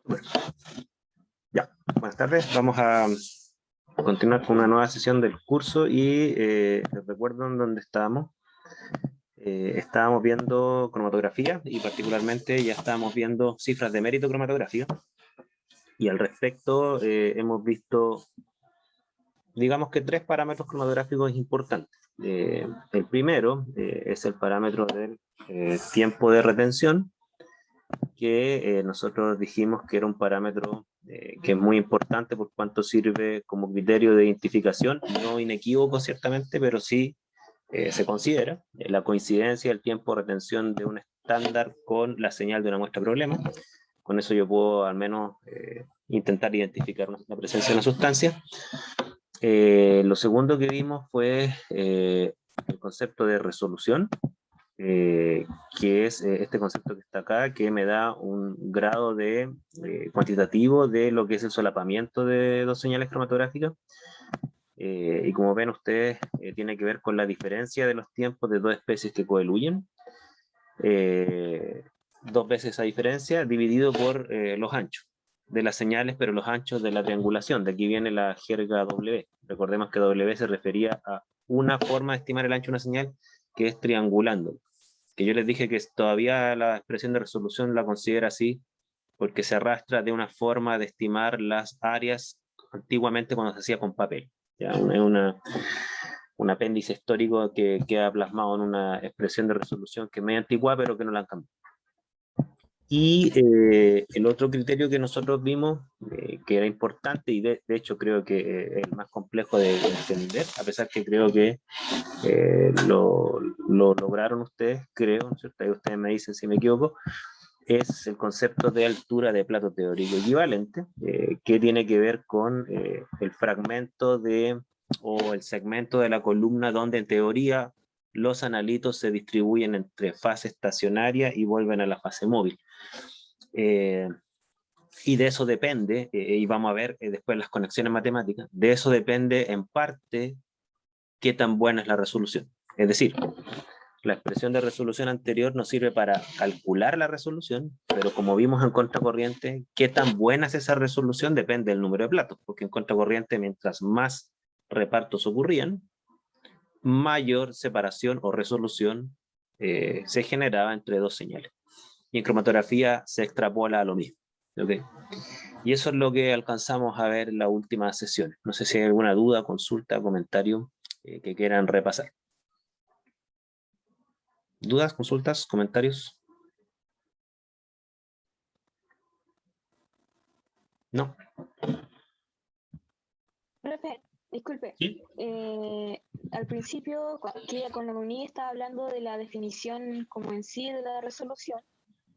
Bueno, ya, buenas tardes. Vamos a continuar con una nueva sesión del curso y les recuerdo en dónde estábamos. Estábamos viendo cromatografía y particularmente ya estábamos viendo cifras de mérito cromatográfico. Y al respecto hemos visto, digamos que 3 parámetros cromatográficos importantes. El primero es el parámetro del tiempo de retención, que nosotros dijimos que era un parámetro que es muy importante por cuanto sirve como criterio de identificación, no inequívoco ciertamente, pero sí se considera la coincidencia del tiempo de retención de un estándar con la señal de una muestra problema. Con eso yo puedo al menos intentar identificar la presencia de una sustancia. Lo segundo que vimos fue el concepto de resolución, que es este concepto que está acá, que me da un grado de cuantitativo de lo que es el solapamiento de dos señales cromatográficas. Y como ven ustedes, tiene que ver con la diferencia de los tiempos de dos especies que coeluyen. 2 veces esa diferencia dividido por los anchos de las señales, pero los anchos de la triangulación. De aquí viene la jerga W. Recordemos que W se refería a una forma de estimar el ancho de una señal, que es triangulando. Que yo les dije que todavía la expresión de resolución la considera así, porque se arrastra de una forma de estimar las áreas antiguamente cuando se hacía con papel. ¿Ya? Un apéndice histórico que queda plasmado en una expresión de resolución que es medio antigua, pero que no la han cambiado. Y el otro criterio que nosotros vimos, que era importante y de hecho creo que es el más complejo de entender, a pesar que creo que lo lograron ustedes, creo, ¿no es cierto? Ahí ustedes me dicen si me equivoco, es el concepto de altura de plato teórico equivalente, que tiene que ver con el fragmento o el segmento de la columna donde en teoría los analitos se distribuyen entre fase estacionaria y vuelven a la fase móvil. Y de eso depende, y vamos a ver después las conexiones matemáticas, de eso depende en parte qué tan buena es la resolución. Es decir, la expresión de resolución anterior nos sirve para calcular la resolución, pero como vimos en contracorriente, qué tan buena es esa resolución depende del número de platos, porque en contracorriente mientras más repartos ocurrían, mayor separación o resolución se generaba entre dos señales. Y en cromatografía se extrapola a lo mismo. ¿Okay? Y eso es lo que alcanzamos a ver en las últimas sesiones. No sé si hay alguna duda, consulta, comentario que quieran repasar. ¿Dudas, consultas, comentarios? ¿No? Profe, disculpe. ¿Sí? Al principio, que con la comunidad estaba hablando de la definición como en sí de la resolución,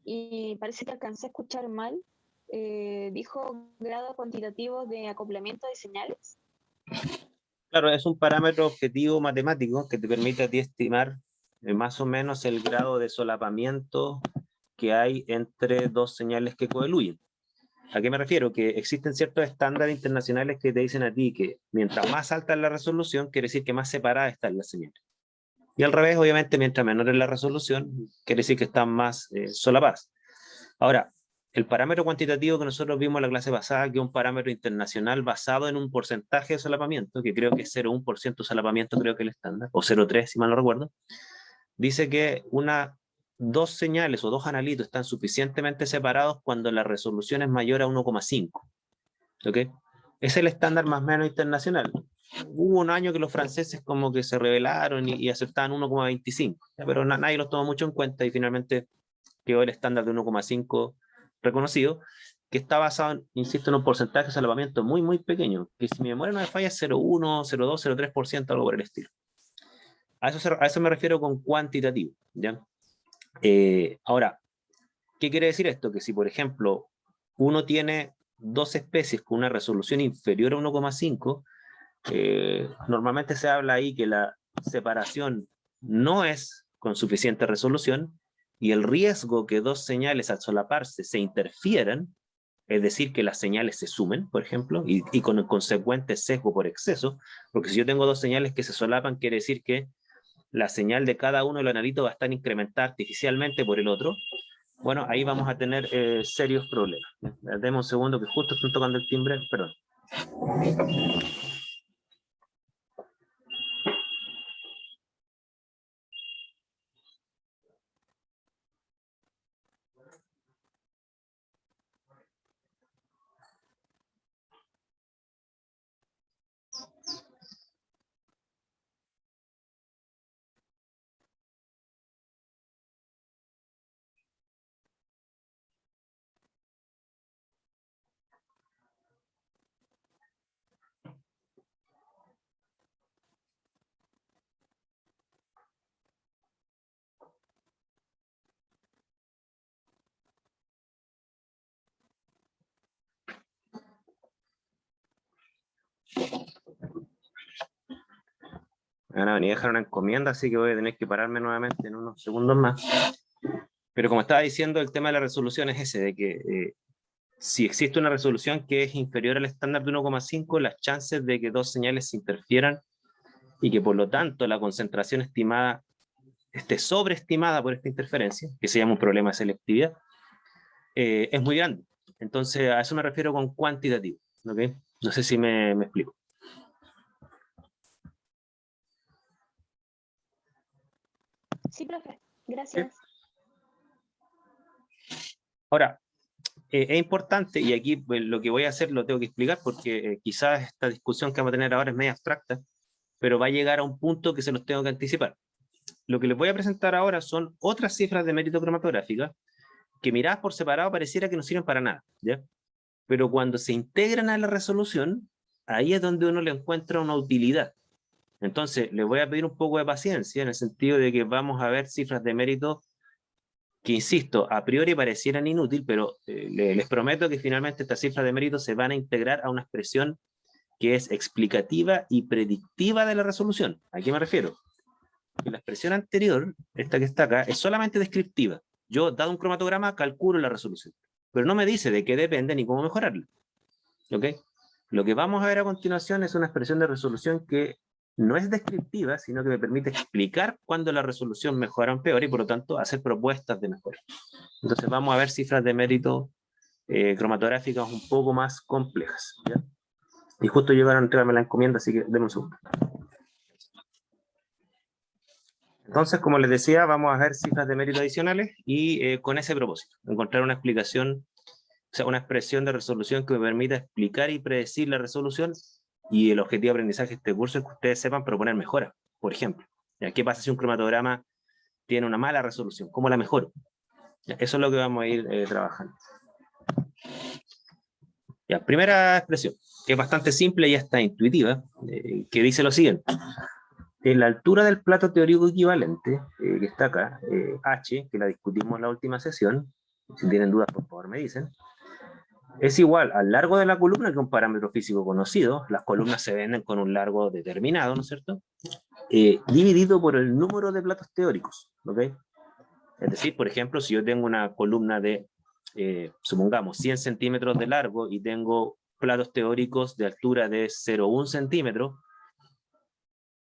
y parece que alcancé a escuchar mal. Dijo grado cuantitativo de acoplamiento de señales. Claro, es un parámetro objetivo matemático que te permite a ti estimar más o menos el grado de solapamiento que hay entre dos señales que coeluyen. ¿A qué me refiero? Que existen ciertos estándares internacionales que te dicen a ti que mientras más alta es la resolución, quiere decir que más separada están las señales. Y al revés, obviamente, mientras menor es la resolución, quiere decir que están más solapadas. Ahora, el parámetro cuantitativo que nosotros vimos en la clase pasada, que es un parámetro internacional basado en un porcentaje de solapamiento, que creo que es 0,1% de solapamiento, creo que es el estándar, o 0,3 si mal no recuerdo, dice que dos señales o dos analitos están suficientemente separados cuando la resolución es mayor a 1,5. ¿Okay? Es el estándar más o menos internacional. Hubo un año que los franceses como que se rebelaron y aceptaban 1,25, pero nadie los tomó mucho en cuenta y finalmente quedó el estándar de 1,5 reconocido, que está basado, insisto, en un porcentaje de solapamiento muy, muy pequeño, que si mi memoria no me falla es 0,1, 0,2, 0,3%, algo por el estilo. A eso me refiero con cuantitativo, ¿ya? Ahora, ¿qué quiere decir esto? Que si, por ejemplo, uno tiene dos especies con una resolución inferior a 1,5, normalmente se habla ahí que la separación no es con suficiente resolución y el riesgo que dos señales al solaparse se interfieran, es decir, que las señales se sumen, por ejemplo, y con el consecuente sesgo por exceso, porque si yo tengo dos señales que se solapan, quiere decir que la señal de cada uno de los analitos va a estar incrementada artificialmente por el otro, bueno, ahí vamos a tener serios problemas. Deme un segundo que justo están tocando el timbre, perdón. Me van a venir a dejar una encomienda, así que voy a tener que pararme nuevamente en unos segundos más. Pero como estaba diciendo, el tema de la resolución es ese, de que si existe una resolución que es inferior al estándar de 1,5, las chances de que dos señales se interfieran y que por lo tanto la concentración estimada esté sobreestimada por esta interferencia, que se llama un problema de selectividad, es muy grande. Entonces a eso me refiero con cuantitativo. ¿Okay? No sé si me explico. Sí, profe. Gracias. Ahora, es importante, y aquí pues, lo que voy a hacer lo tengo que explicar, porque quizás esta discusión que vamos a tener ahora es media abstracta, pero va a llegar a un punto que se los tengo que anticipar. Lo que les voy a presentar ahora son otras cifras de mérito cromatográfica que miradas por separado pareciera que no sirven para nada, ¿ya? Pero cuando se integran a la resolución, ahí es donde uno le encuentra una utilidad. Entonces, les voy a pedir un poco de paciencia en el sentido de que vamos a ver cifras de mérito que, insisto, a priori parecieran inútil, pero les prometo que finalmente estas cifras de mérito se van a integrar a una expresión que es explicativa y predictiva de la resolución. ¿A qué me refiero? Que la expresión anterior, esta que está acá, es solamente descriptiva. Yo, dado un cromatograma, calculo la resolución, pero no me dice de qué depende ni cómo mejorarla. ¿Ok? Lo que vamos a ver a continuación es una expresión de resolución que no es descriptiva, sino que me permite explicar cuándo la resolución mejora o empeora y por lo tanto hacer propuestas de mejora. Entonces vamos a ver cifras de mérito cromatográficas un poco más complejas. ¿Ya? Y justo llegaron a entregarme la encomienda, así que denme un segundo. Entonces, como les decía, vamos a ver cifras de mérito adicionales y con ese propósito, encontrar una explicación, o sea, una expresión de resolución que me permita explicar y predecir la resolución, y el objetivo de aprendizaje de este curso es que ustedes sepan proponer mejoras. Por ejemplo, ¿ya? ¿Qué pasa si un cromatograma tiene una mala resolución? ¿Cómo la mejoro? ¿Ya? Eso es lo que vamos a ir trabajando. Ya, primera expresión, que es bastante simple y hasta intuitiva, que dice lo siguiente. En la altura del plato teórico equivalente, que está acá, H, que la discutimos en la última sesión, si tienen dudas por favor me dicen, es igual al largo de la columna, que es un parámetro físico conocido. Las columnas se venden con un largo determinado, ¿no es cierto? Dividido por el número de platos teóricos, ¿ok? Es decir, por ejemplo, si yo tengo una columna de, supongamos, 100 centímetros de largo y tengo platos teóricos de altura de 0,1 centímetro,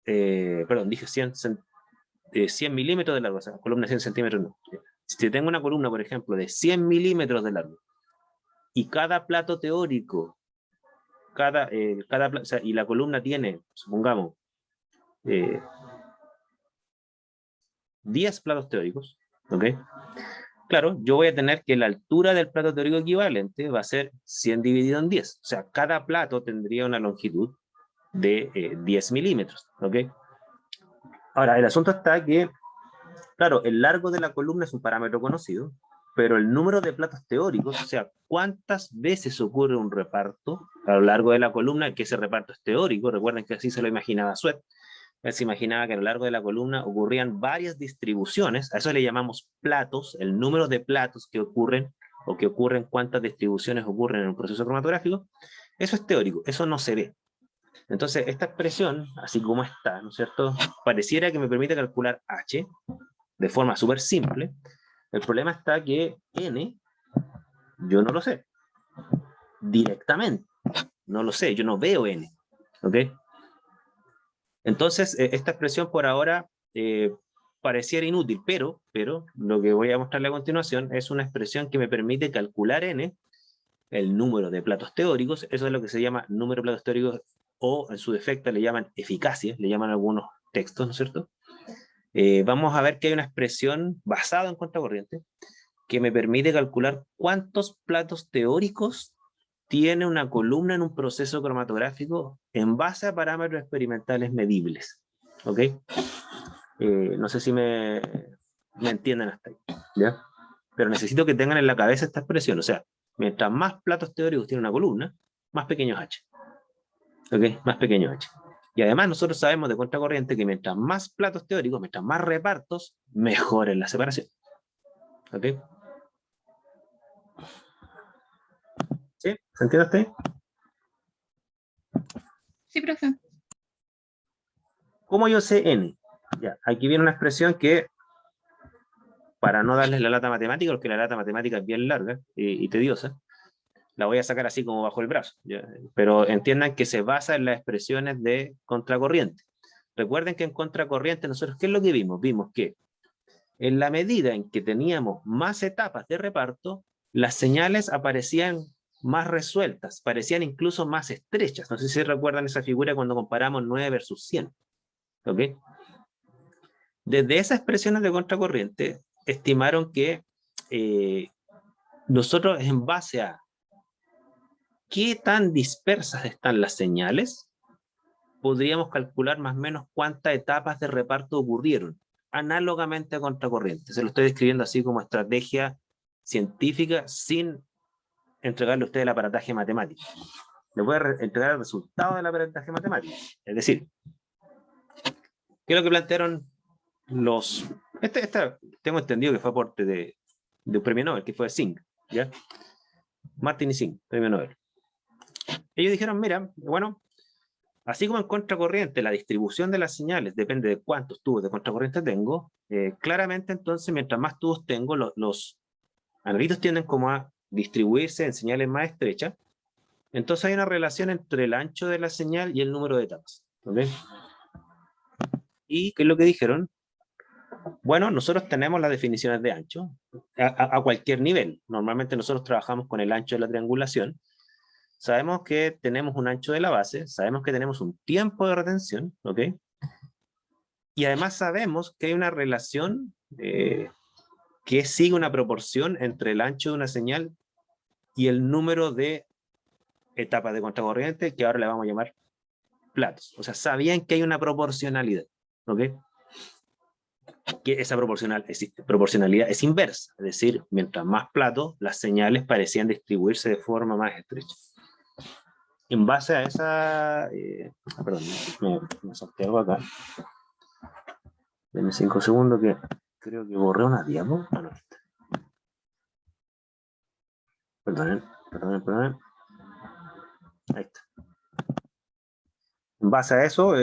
perdón, dije 100 milímetros de largo, o sea, columna de 100 centímetros no. Si tengo una columna, por ejemplo, de 100 milímetros de largo, y cada plato teórico, o sea, y la columna tiene, supongamos, 10 platos teóricos, ¿ok? Claro, yo voy a tener que la altura del plato teórico equivalente va a ser 100 dividido en 10. O sea, cada plato tendría una longitud de 10 milímetros, ¿ok? Ahora, el asunto está que, claro, el largo de la columna es un parámetro conocido, pero el número de platos teóricos, o sea, cuántas veces ocurre un reparto a lo largo de la columna, que ese reparto es teórico, recuerden que así se lo imaginaba Sweat. Él se imaginaba que a lo largo de la columna ocurrían varias distribuciones, a eso le llamamos platos, el número de platos que ocurren, o que ocurren, cuántas distribuciones ocurren en un proceso cromatográfico. Eso es teórico, eso no se ve. Entonces, esta expresión, así como está, ¿no es cierto?, pareciera que me permite calcular H de forma súper simple. El problema está que N, yo no lo sé directamente, no lo sé, yo no veo N, ¿ok? Entonces, esta expresión por ahora pareciera inútil, pero lo que voy a mostrarle a continuación es una expresión que me permite calcular n, el número de platos teóricos. Eso es lo que se llama número de platos teóricos, o en su defecto le llaman eficacia, le llaman algunos textos, ¿no es cierto? Vamos a ver que hay una expresión basada en contracorriente que me permite calcular cuántos platos teóricos tiene una columna en un proceso cromatográfico en base a parámetros experimentales medibles. ¿Ok? No sé si me entienden hasta ahí, ¿ya? Pero necesito que tengan en la cabeza esta expresión. O sea, mientras más platos teóricos tiene una columna, más pequeño es h. ¿Ok? Más pequeño h. Y además nosotros sabemos de contracorriente que mientras más platos teóricos, mientras más repartos, mejor es la separación. ¿Ok? ¿Sí? ¿Se entiende hasta ahí? Sí, profe. ¿Cómo yo sé n? Ya, aquí viene una expresión que, para no darles la lata matemática, porque la lata matemática es bien larga y tediosa, la voy a sacar así como bajo el brazo, ¿ya? Pero entiendan que se basa en las expresiones de contracorriente. Recuerden que en contracorriente nosotros, ¿qué es lo que vimos? Vimos que en la medida en que teníamos más etapas de reparto, las señales aparecían más resueltas, parecían incluso más estrechas. No sé si recuerdan esa figura cuando comparamos 9 versus 100. ¿Ok? Desde esas expresiones de contracorriente, estimaron que nosotros, en base a qué tan dispersas están las señales, podríamos calcular más o menos cuántas etapas de reparto ocurrieron, análogamente a contracorriente. Se lo estoy describiendo así como estrategia científica sin entregarle a usted el aparataje matemático. Le voy a entregar el resultado del aparataje matemático. Es decir, ¿qué es lo que plantearon los... tengo entendido que fue aporte de un premio Nobel, que fue Singh, ¿ya? Martin y Singh, premio Nobel. Ellos dijeron, mira, bueno, así como en contracorriente la distribución de las señales depende de cuántos tubos de contracorriente tengo, claramente entonces mientras más tubos tengo, los analitos tienden como a distribuirse en señales más estrechas. Entonces hay una relación entre el ancho de la señal y el número de etapas. ¿Okay? ¿Y qué es lo que dijeron? Bueno, nosotros tenemos las definiciones de ancho a cualquier nivel. Normalmente nosotros trabajamos con el ancho de la triangulación. Sabemos que tenemos un ancho de la base, sabemos que tenemos un tiempo de retención, ¿ok? Y además sabemos que hay una relación que sigue una proporción entre el ancho de una señal y el número de etapas de contracorriente, que ahora le vamos a llamar platos. O sea, sabían que hay una proporcionalidad, ¿ok? Que esa proporcionalidad es inversa, es decir, mientras más platos, las señales parecían distribuirse de forma más estrecha. En base a esa... perdón, me salté algo acá. Denme 5 segundos que creo que borré una diapo. Ah, no. Perdonen. Ahí está. En base a eso,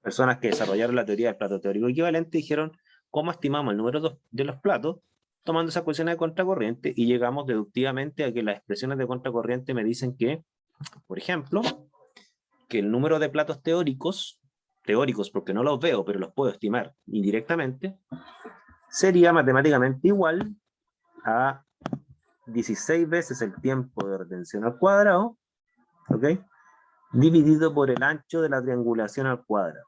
personas que desarrollaron la teoría del plato teórico equivalente dijeron cómo estimamos el número de los platos tomando esa ecuaciones de contracorriente, y llegamos deductivamente a que las expresiones de contracorriente me dicen que, por ejemplo, que el número de platos teóricos porque no los veo, pero los puedo estimar indirectamente, sería matemáticamente igual a 16 veces el tiempo de retención al cuadrado, ¿ok? Dividido por el ancho de la triangulación al cuadrado.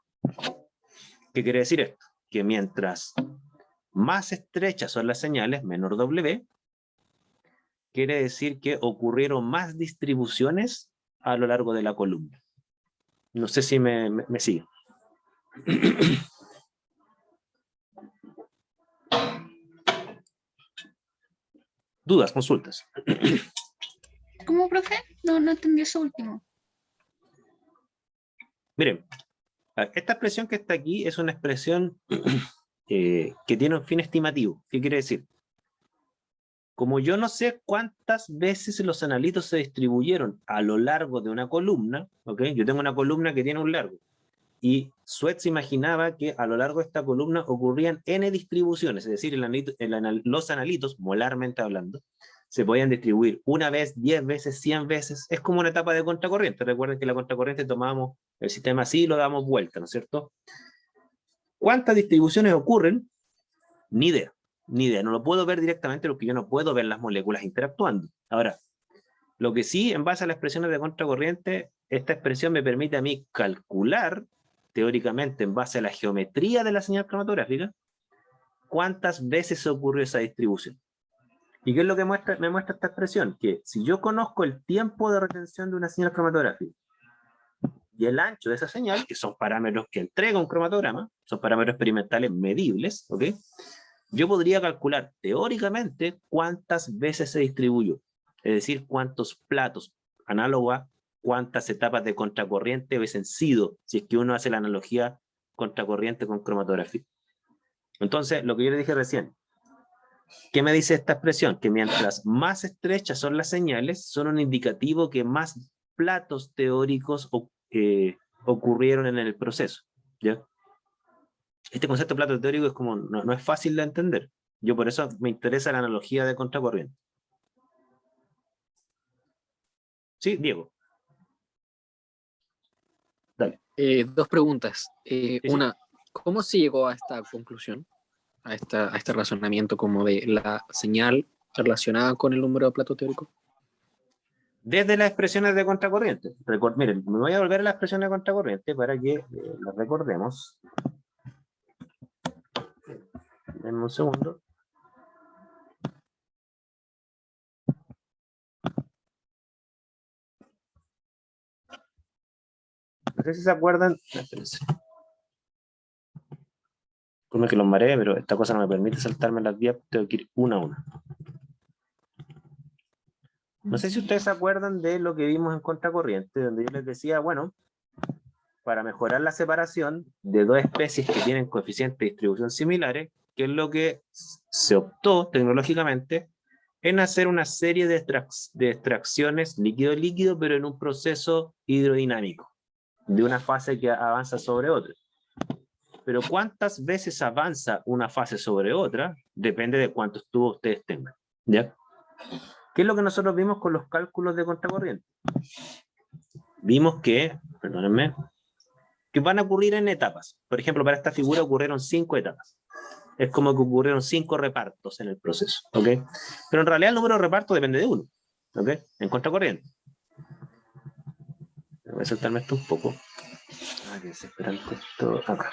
¿Qué quiere decir esto? Que mientras más estrechas son las señales, menor W, quiere decir que ocurrieron más distribuciones a lo largo de la columna. No sé si me sigue. ¿Dudas, consultas? ¿Cómo, profe? No entendí eso último. Miren, esta expresión que está aquí es una expresión que tiene un fin estimativo. ¿Qué quiere decir? Como yo no sé cuántas veces los analitos se distribuyeron a lo largo de una columna, ¿ok? Yo tengo una columna que tiene un largo, y Sweat se imaginaba que a lo largo de esta columna ocurrían n distribuciones, es decir, los analitos, molarmente hablando, se podían distribuir una vez, 10 veces, 100 veces. Es como una etapa de contracorriente. Recuerden que la contracorriente tomábamos el sistema así y lo damos vuelta, ¿no es cierto? ¿Cuántas distribuciones ocurren? Ni idea, ni idea. No lo puedo ver directamente porque yo no puedo ver las moléculas interactuando. Ahora, lo que sí, en base a las expresiones de contracorriente, esta expresión me permite a mí calcular, teóricamente, en base a la geometría de la señal cromatográfica, cuántas veces ocurrió esa distribución. ¿Y qué es lo que me muestra esta expresión? Que si yo conozco el tiempo de retención de una señal cromatográfica y el ancho de esa señal, que son parámetros que entrega un cromatograma, son parámetros experimentales medibles, ¿ok? Yo podría calcular teóricamente cuántas veces se distribuyó, es decir, cuántos platos, análogo a cuántas etapas de contracorriente hubiesen sido, si es que uno hace la analogía contracorriente con cromatografía. Entonces, lo que yo le dije recién, ¿qué me dice esta expresión? Que mientras más estrechas son las señales, son un indicativo que más platos teóricos ocurrieron en el proceso, ¿ya? Este concepto de plato teórico es como, no es fácil de entender. Yo por eso me interesa la analogía de contracorriente. Sí, Diego. Dale. Dos preguntas. Sí. Una, ¿cómo se llegó a esta conclusión? A este razonamiento como de la señal relacionada con el número de platos teóricos. Desde las expresiones de contracorriente. Miren, me voy a volver a las expresiones de contracorriente para que las recordemos. Denme un segundo. No sé si se acuerdan. Espérense. Como que los mareé, pero esta cosa no me permite saltarme las vías, tengo que ir una a una. No sé si ustedes se acuerdan de lo que vimos en contracorriente, donde yo les decía, bueno, para mejorar la separación de dos especies que tienen coeficientes de distribución similares, que es lo que se optó tecnológicamente, en hacer una serie de extracciones líquido-líquido, pero en un proceso hidrodinámico, de una fase que avanza sobre otra. Pero cuántas veces avanza una fase sobre otra, depende de cuántos tubos ustedes tengan, ¿ya? ¿Qué es lo que nosotros vimos con los cálculos de contracorriente? Vimos que, perdónenme, que van a ocurrir en etapas. Por ejemplo, para esta figura ocurrieron 5 etapas. Es como que ocurrieron 5 repartos en el proceso, ¿ok? Pero en realidad el número de repartos depende de uno, ¿ok? En contracorriente. Voy a saltarme esto un poco. Ah, qué desesperante esto. Acá.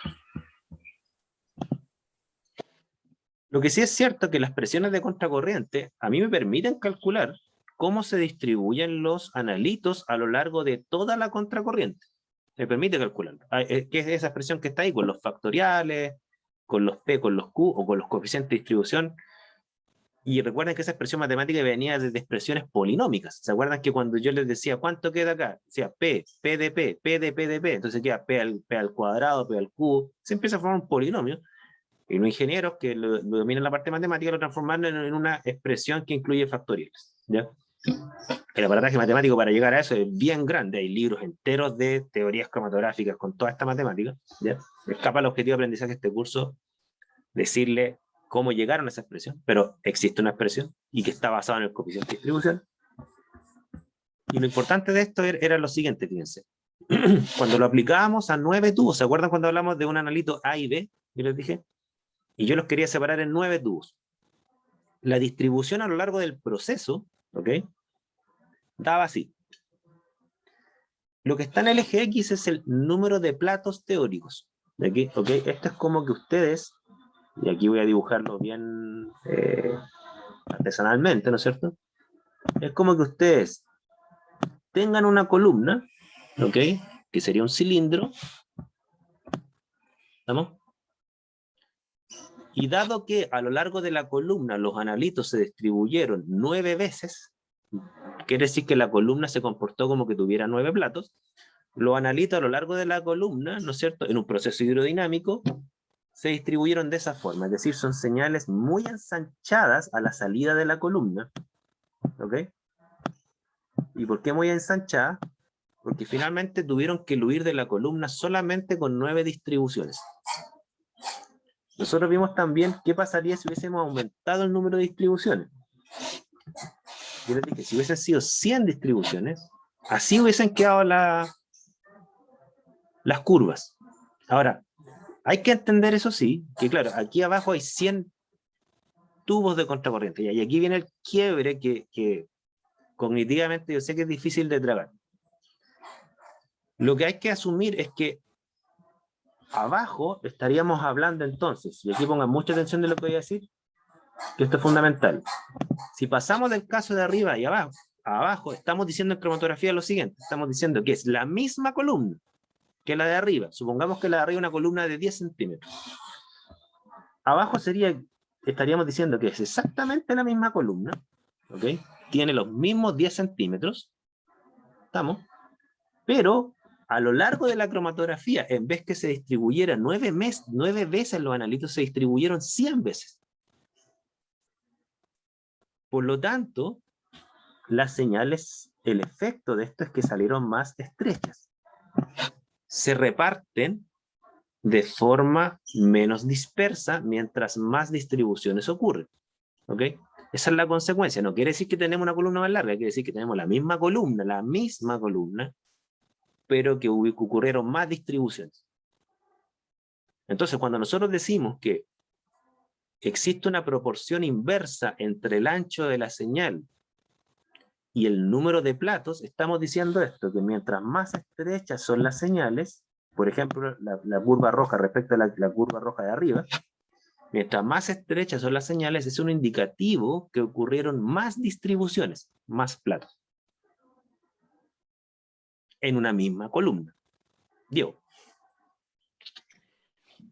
Lo que sí es cierto es que las presiones de contracorriente a mí me permiten calcular cómo se distribuyen los analitos a lo largo de toda la contracorriente. Me permite calcularlo. ¿Qué es esa expresión que está ahí? Con los factoriales, con los P, con los Q o con los coeficientes de distribución. Y recuerden que esa expresión matemática venía desde expresiones polinómicas. ¿Se acuerdan que cuando yo les decía cuánto queda acá? Decía P, P de P, P de P de P. Entonces queda P al cuadrado, P al cubo. Se empieza a formar un polinomio. Y los ingenieros que lo dominan la parte matemática lo transforman en una expresión que incluye factoriales, ¿ya? El aparataje matemático para llegar a eso es bien grande. Hay libros enteros de teorías cromatográficas con toda esta matemática, ¿ya? Escapa el objetivo de aprendizaje de este curso decirle cómo llegaron a esa expresión, pero existe una expresión y que está basada en el coeficiente de distribución. Y lo importante de esto era lo siguiente, fíjense. Cuando lo aplicábamos a 9 tubos, ¿se acuerdan cuando hablamos de un analito A y B? Yo les dije, y yo los quería separar en 9 tubos. La distribución a lo largo del proceso, ¿ok? Daba así. Lo que está en el eje X es el número de platos teóricos. ¿Okay? ¿Okay? Esto es como que ustedes, y aquí voy a dibujarlo bien artesanalmente, ¿no es cierto? Es como que ustedes tengan una columna, ¿ok? Que sería un cilindro, ¿estamos? Y dado que a lo largo de la columna los analitos se distribuyeron 9 veces, quiere decir que la columna se comportó como que tuviera 9 platos, los analitos a lo largo de la columna, ¿no es cierto?, en un proceso hidrodinámico, se distribuyeron de esa forma, es decir, son señales muy ensanchadas a la salida de la columna, ¿ok? ¿Y por qué muy ensanchadas? Porque finalmente tuvieron que huir de la columna solamente con 9 distribuciones. Nosotros vimos también qué pasaría si hubiésemos aumentado el número de distribuciones. Yo les dije, si hubiesen sido 100 distribuciones, así hubiesen quedado las curvas. Ahora, Hay que entender, eso sí, que claro, aquí abajo hay 100 tubos de contracorriente, y aquí viene el quiebre que cognitivamente yo sé que es difícil de tragar. Lo que hay que asumir es que abajo estaríamos hablando entonces, y aquí pongan mucha atención de lo que voy a decir, que esto es fundamental. Si pasamos del caso de arriba y abajo estamos diciendo en cromatografía lo siguiente, estamos diciendo que es la misma columna que la de arriba. Supongamos que la de arriba es una columna de 10 centímetros. Abajo estaríamos diciendo que es exactamente la misma columna, ¿ok? Tiene los mismos 10 centímetros, ¿estamos? Pero a lo largo de la cromatografía, en vez que se distribuyera 9 veces los analitos, se distribuyeron 100 veces. Por lo tanto, las señales, el efecto de esto es que salieron más estrechas. Se reparten de forma menos dispersa mientras más distribuciones ocurren. ¿Ok? Esa es la consecuencia. No quiere decir que tenemos una columna más larga, quiere decir que tenemos la misma columna, pero que ocurrieron más distribuciones. Entonces, cuando nosotros decimos que existe una proporción inversa entre el ancho de la señal y el número de platos, estamos diciendo esto, que mientras más estrechas son las señales, por ejemplo, la curva roja respecto a la curva roja de arriba, mientras más estrechas son las señales, es un indicativo que ocurrieron más distribuciones, más platos, en una misma columna. Diego.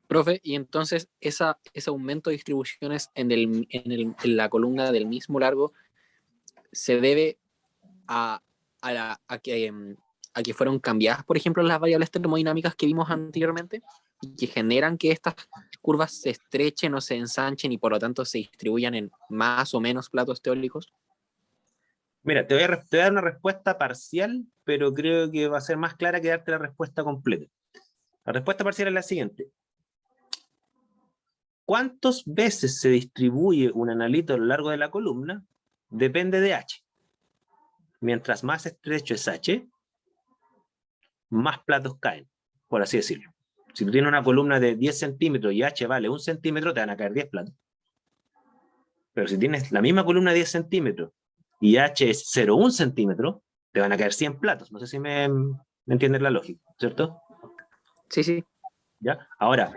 Profe, y entonces ese aumento de distribuciones en la columna del mismo largo se debe a que fueron cambiadas, por ejemplo, las variables termodinámicas que vimos anteriormente, y que generan que estas curvas se estrechen o se ensanchen y por lo tanto se distribuyan en más o menos platos teóricos. Mira, te voy a dar una respuesta parcial, pero creo que va a ser más clara que darte la respuesta completa. La respuesta parcial es la siguiente. ¿Cuántas veces se distribuye un analito a lo largo de la columna? Depende de H. Mientras más estrecho es H, más platos caen, por así decirlo. Si tú tienes una columna de 10 centímetros y H vale 1 centímetro, te van a caer 10 platos. Pero si tienes la misma columna de 10 centímetros y H es 0,1 centímetro, te van a caer 100 platos. No sé si me entiendes la lógica, ¿cierto? Sí, sí. ¿Ya? Ahora,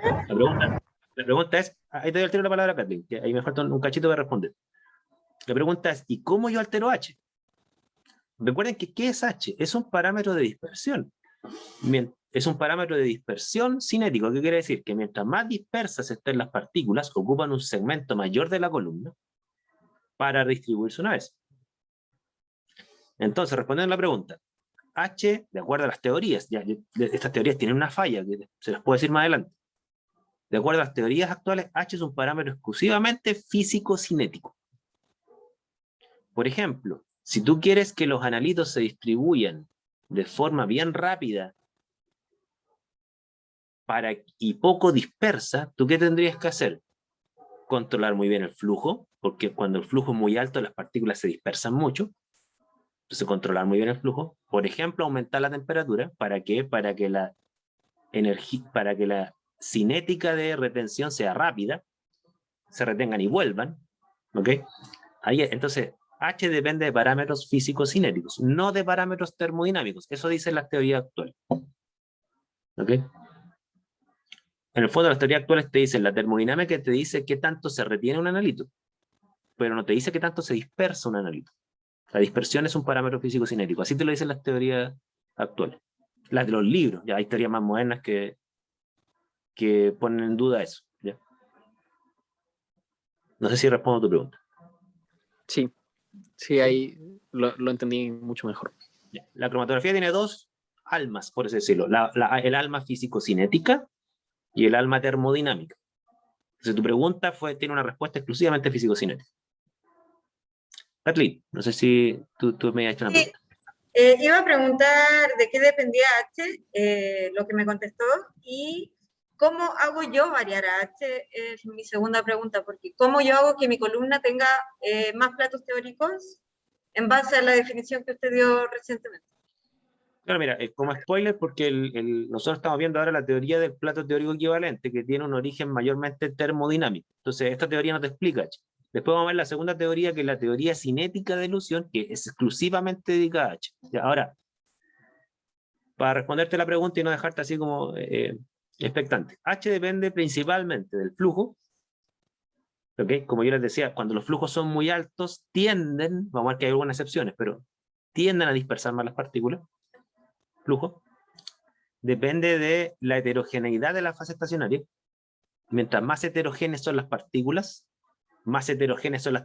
la pregunta es, ahí te doy el tiro la palabra, Kathleen, que ahí me falta un cachito para responder. La pregunta es, ¿y cómo yo altero H? Recuerden que, ¿qué es H? Es un parámetro de dispersión. Es un parámetro de dispersión cinético. ¿Qué quiere decir? Que mientras más dispersas estén las partículas, ocupan un segmento mayor de la columna para distribuirse una vez. Entonces, respondiendo a la pregunta, H, de acuerdo a las teorías, estas teorías tienen una falla, que se las puedo decir más adelante. De acuerdo a las teorías actuales, H es un parámetro exclusivamente físico-cinético. Por ejemplo, si tú quieres que los analitos se distribuyan de forma bien rápida y poco dispersa, ¿tú qué tendrías que hacer? Controlar muy bien el flujo, porque cuando el flujo es muy alto, las partículas se dispersan mucho. Entonces, controlar muy bien el flujo. Por ejemplo, aumentar la temperatura. ¿Para qué? Para que la cinética de retención sea rápida, se retengan y vuelvan. ¿Ok? Entonces, H depende de parámetros físico-cinéticos, no de parámetros termodinámicos. Eso dicen las teorías actuales. ¿Ok? En el fondo, las teorías actuales te dicen, la termodinámica te dice qué tanto se retiene un analito, pero no te dice qué tanto se dispersa un analito. La dispersión es un parámetro físico-cinético. Así te lo dicen las teorías actuales. Las de los libros, ya hay teorías más modernas que ponen en duda eso. ¿Ya? No sé si respondo a tu pregunta. Sí, sí, ahí lo entendí mucho mejor. Ya. La cromatografía tiene dos almas, por así decirlo. El alma físico-cinética y el alma termodinámica. Entonces tu pregunta tiene una respuesta exclusivamente físico-cinética. Kathleen, no sé si tú me has hecho una pregunta. Iba a preguntar de qué dependía H, lo que me contestó, y cómo hago yo variar a H, es mi segunda pregunta, porque cómo yo hago que mi columna tenga más platos teóricos en base a la definición que usted dio recientemente. Claro, mira, como spoiler, porque nosotros estamos viendo ahora la teoría del plato teórico equivalente, que tiene un origen mayormente termodinámico. Entonces, esta teoría no te explica H. Después vamos a ver la segunda teoría, que es la teoría cinética de ilusión, que es exclusivamente dedicada a H. Ya, ahora, para responderte la pregunta y no dejarte así como expectante, H depende principalmente del flujo. ¿Okay? Como yo les decía, cuando los flujos son muy altos, tienden, vamos a ver que hay algunas excepciones, pero tienden a dispersar más las partículas. Flujo. Depende de la heterogeneidad de la fase estacionaria. Mientras más heterogéneas son las partículas, más heterogéneas son las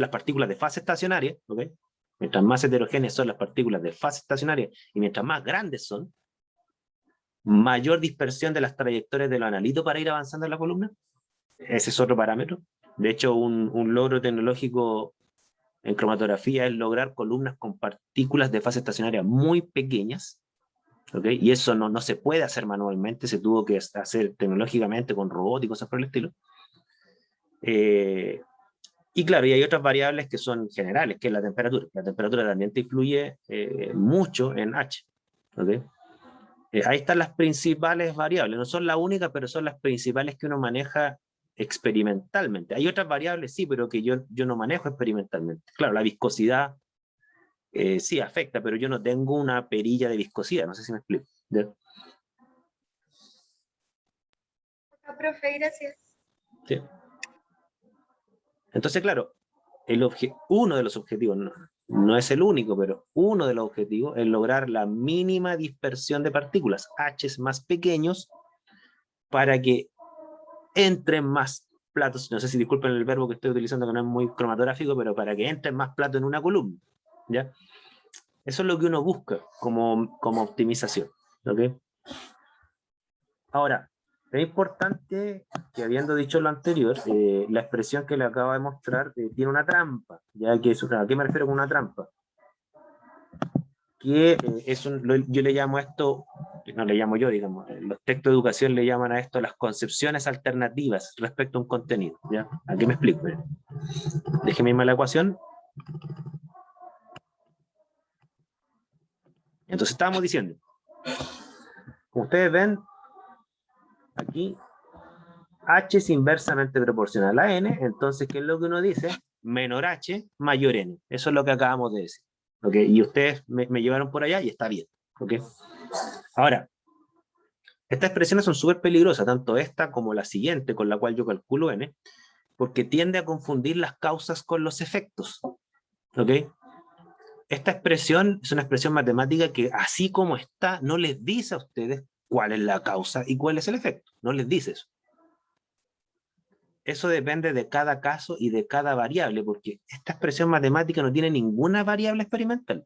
partículas de fase estacionaria. ¿Okay? Mientras más heterogéneas son las partículas de fase estacionaria y mientras más grandes son, mayor dispersión de las trayectorias de los analitos para ir avanzando en la columna. Ese es otro parámetro. De hecho, un logro tecnológico en cromatografía es lograr columnas con partículas de fase estacionaria muy pequeñas, ¿okay? Y eso no se puede hacer manualmente, se tuvo que hacer tecnológicamente con robots y cosas por el estilo. Y claro, y hay otras variables que son generales, que es la temperatura. La temperatura del ambiente influye mucho en H. ¿Okay? Ahí están las principales variables, no son las únicas, pero son las principales que uno maneja experimentalmente. Hay otras variables, sí, pero que yo no manejo experimentalmente. Claro, la viscosidad sí afecta, pero yo no tengo una perilla de viscosidad, no sé si me explico. ¿Ya? Profe, gracias. Sí. Entonces, claro, uno de los objetivos, no es el único, pero uno de los objetivos es lograr la mínima dispersión de partículas, H's más pequeños, para que entren más platos, no sé si disculpen el verbo que estoy utilizando que no es muy cromatográfico, pero para que entren más platos en una columna, ¿ya? Eso es lo que uno busca como optimización, ¿ok? Ahora, es importante que habiendo dicho lo anterior, la expresión que le acabo de mostrar tiene una trampa, ¿ya? Que ¿a qué me refiero con una trampa? Que yo le llamo a esto, no le llamo yo, digamos, los textos de educación le llaman a esto las concepciones alternativas respecto a un contenido, ¿ya? ¿A qué me explico? Déjeme irme a la ecuación. Entonces estábamos diciendo, como ustedes ven, aquí H es inversamente proporcional a N, entonces, ¿qué es lo que uno dice? Menor H, mayor N. Eso es lo que acabamos de decir. ¿Okay? Y ustedes me llevaron por allá y está bien. ¿Okay? Ahora, estas expresiones son súper peligrosas, tanto esta como la siguiente, con la cual yo calculo N, porque tiende a confundir las causas con los efectos. ¿Ok? Esta expresión es una expresión matemática que, así como está, no les dice a ustedes cuál es la causa y cuál es el efecto. No les dice eso. Eso depende de cada caso y de cada variable, porque esta expresión matemática no tiene ninguna variable experimental.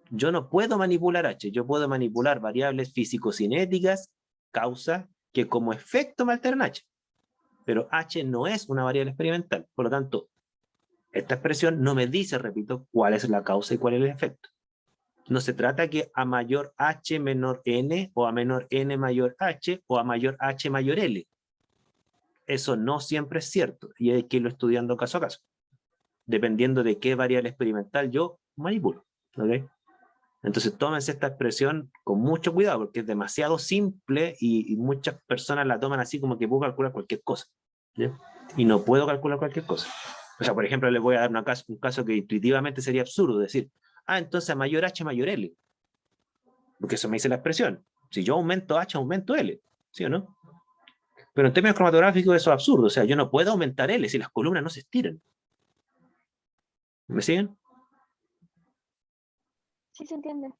Yo no puedo manipular H, yo puedo manipular variables físico-cinéticas, causa, que como efecto me alteran H. Pero H no es una variable experimental. Por lo tanto, esta expresión no me dice, repito, cuál es la causa y cuál es el efecto. No se trata que a mayor H menor N, o a menor N mayor H, o a mayor H mayor L. Eso no siempre es cierto, y hay que irlo estudiando caso a caso, dependiendo de qué variable experimental yo manipulo. ¿Okay? Entonces tómense esta expresión con mucho cuidado, porque es demasiado simple y muchas personas la toman así como que puedo calcular cualquier cosa. ¿Sí? Y no puedo calcular cualquier cosa. O sea, por ejemplo, les voy a dar un caso que intuitivamente sería absurdo, decir, entonces a mayor H, mayor L. Porque eso me dice la expresión. Si yo aumento H, aumento L. ¿Sí o no? Pero en términos cromatográficos eso es absurdo. O sea, yo no puedo aumentar L si las columnas no se estiran. ¿Me siguen? Sí se entiende.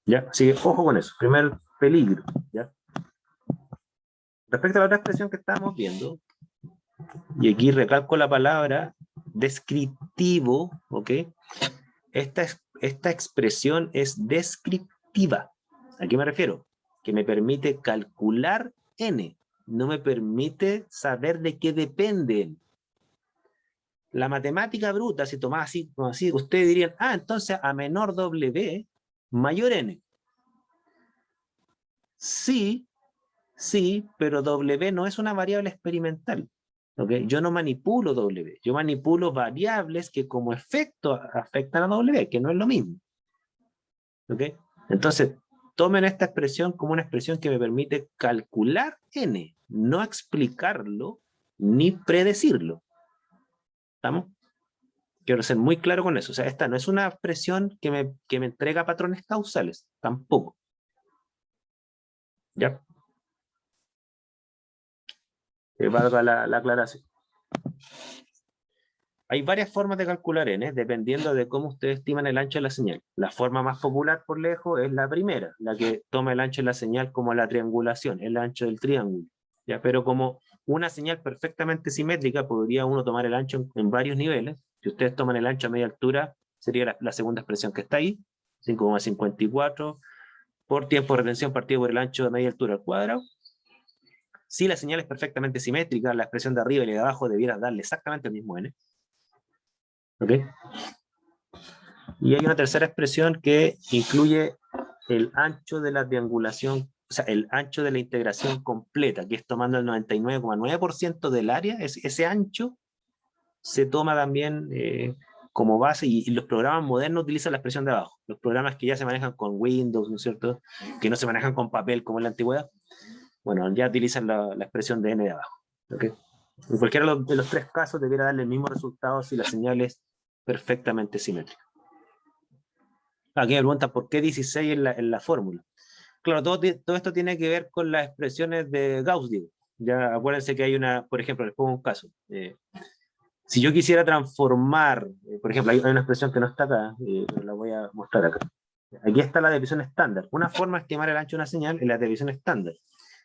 Ya, así que ojo con eso. Primer peligro. ¿Ya? Respecto a la otra expresión que estábamos viendo, y aquí recalco la palabra descriptivo, ¿ok? Esta expresión es descriptiva. ¿A qué me refiero? Que me permite calcular N, no me permite saber de qué depende N. La matemática bruta, si tomás así, ustedes dirían, entonces a menor W, mayor N. Sí, pero W no es una variable experimental. ¿Okay? Yo no manipulo W, yo manipulo variables que como efecto afectan a W, que no es lo mismo. ¿Okay? Entonces, tomen esta expresión como una expresión que me permite calcular n, no explicarlo ni predecirlo. ¿Estamos? Quiero ser muy claro con eso. O sea, esta no es una expresión que me entrega patrones causales, tampoco. ¿Ya? Que valga la aclaración. Hay varias formas de calcular n, dependiendo de cómo ustedes estiman el ancho de la señal. La forma más popular por lejos es la primera, la que toma el ancho de la señal como la triangulación, el ancho del triángulo. ¿Ya? Pero como una señal perfectamente simétrica, podría uno tomar el ancho en varios niveles. Si ustedes toman el ancho a media altura, sería la segunda expresión que está ahí, 5,54 por tiempo de retención partido por el ancho de media altura al cuadrado. Si la señal es perfectamente simétrica, la expresión de arriba y la de abajo debiera darle exactamente el mismo n. ¿Ok? Y hay una tercera expresión que incluye el ancho de la triangulación, o sea, el ancho de la integración completa, que es tomando el 99,9% del área. Ese ancho se toma también como base, y los programas modernos utilizan la expresión de abajo. Los programas que ya se manejan con Windows, ¿no es cierto?, que no se manejan con papel como en la antigüedad, bueno, ya utilizan la expresión de n de abajo. ¿Okay? En cualquiera de los tres casos debiera darle el mismo resultado si la señal es perfectamente simétrica. Aquí me preguntan por qué 16 en la fórmula. Claro, todo esto tiene que ver con las expresiones de Gauss, digo. Ya acuérdense que hay una, por ejemplo, les pongo un caso. Si yo quisiera transformar, por ejemplo, hay una expresión que no está acá, la voy a mostrar acá. Aquí está la desviación estándar. Una forma de estimar el ancho de una señal es la desviación estándar.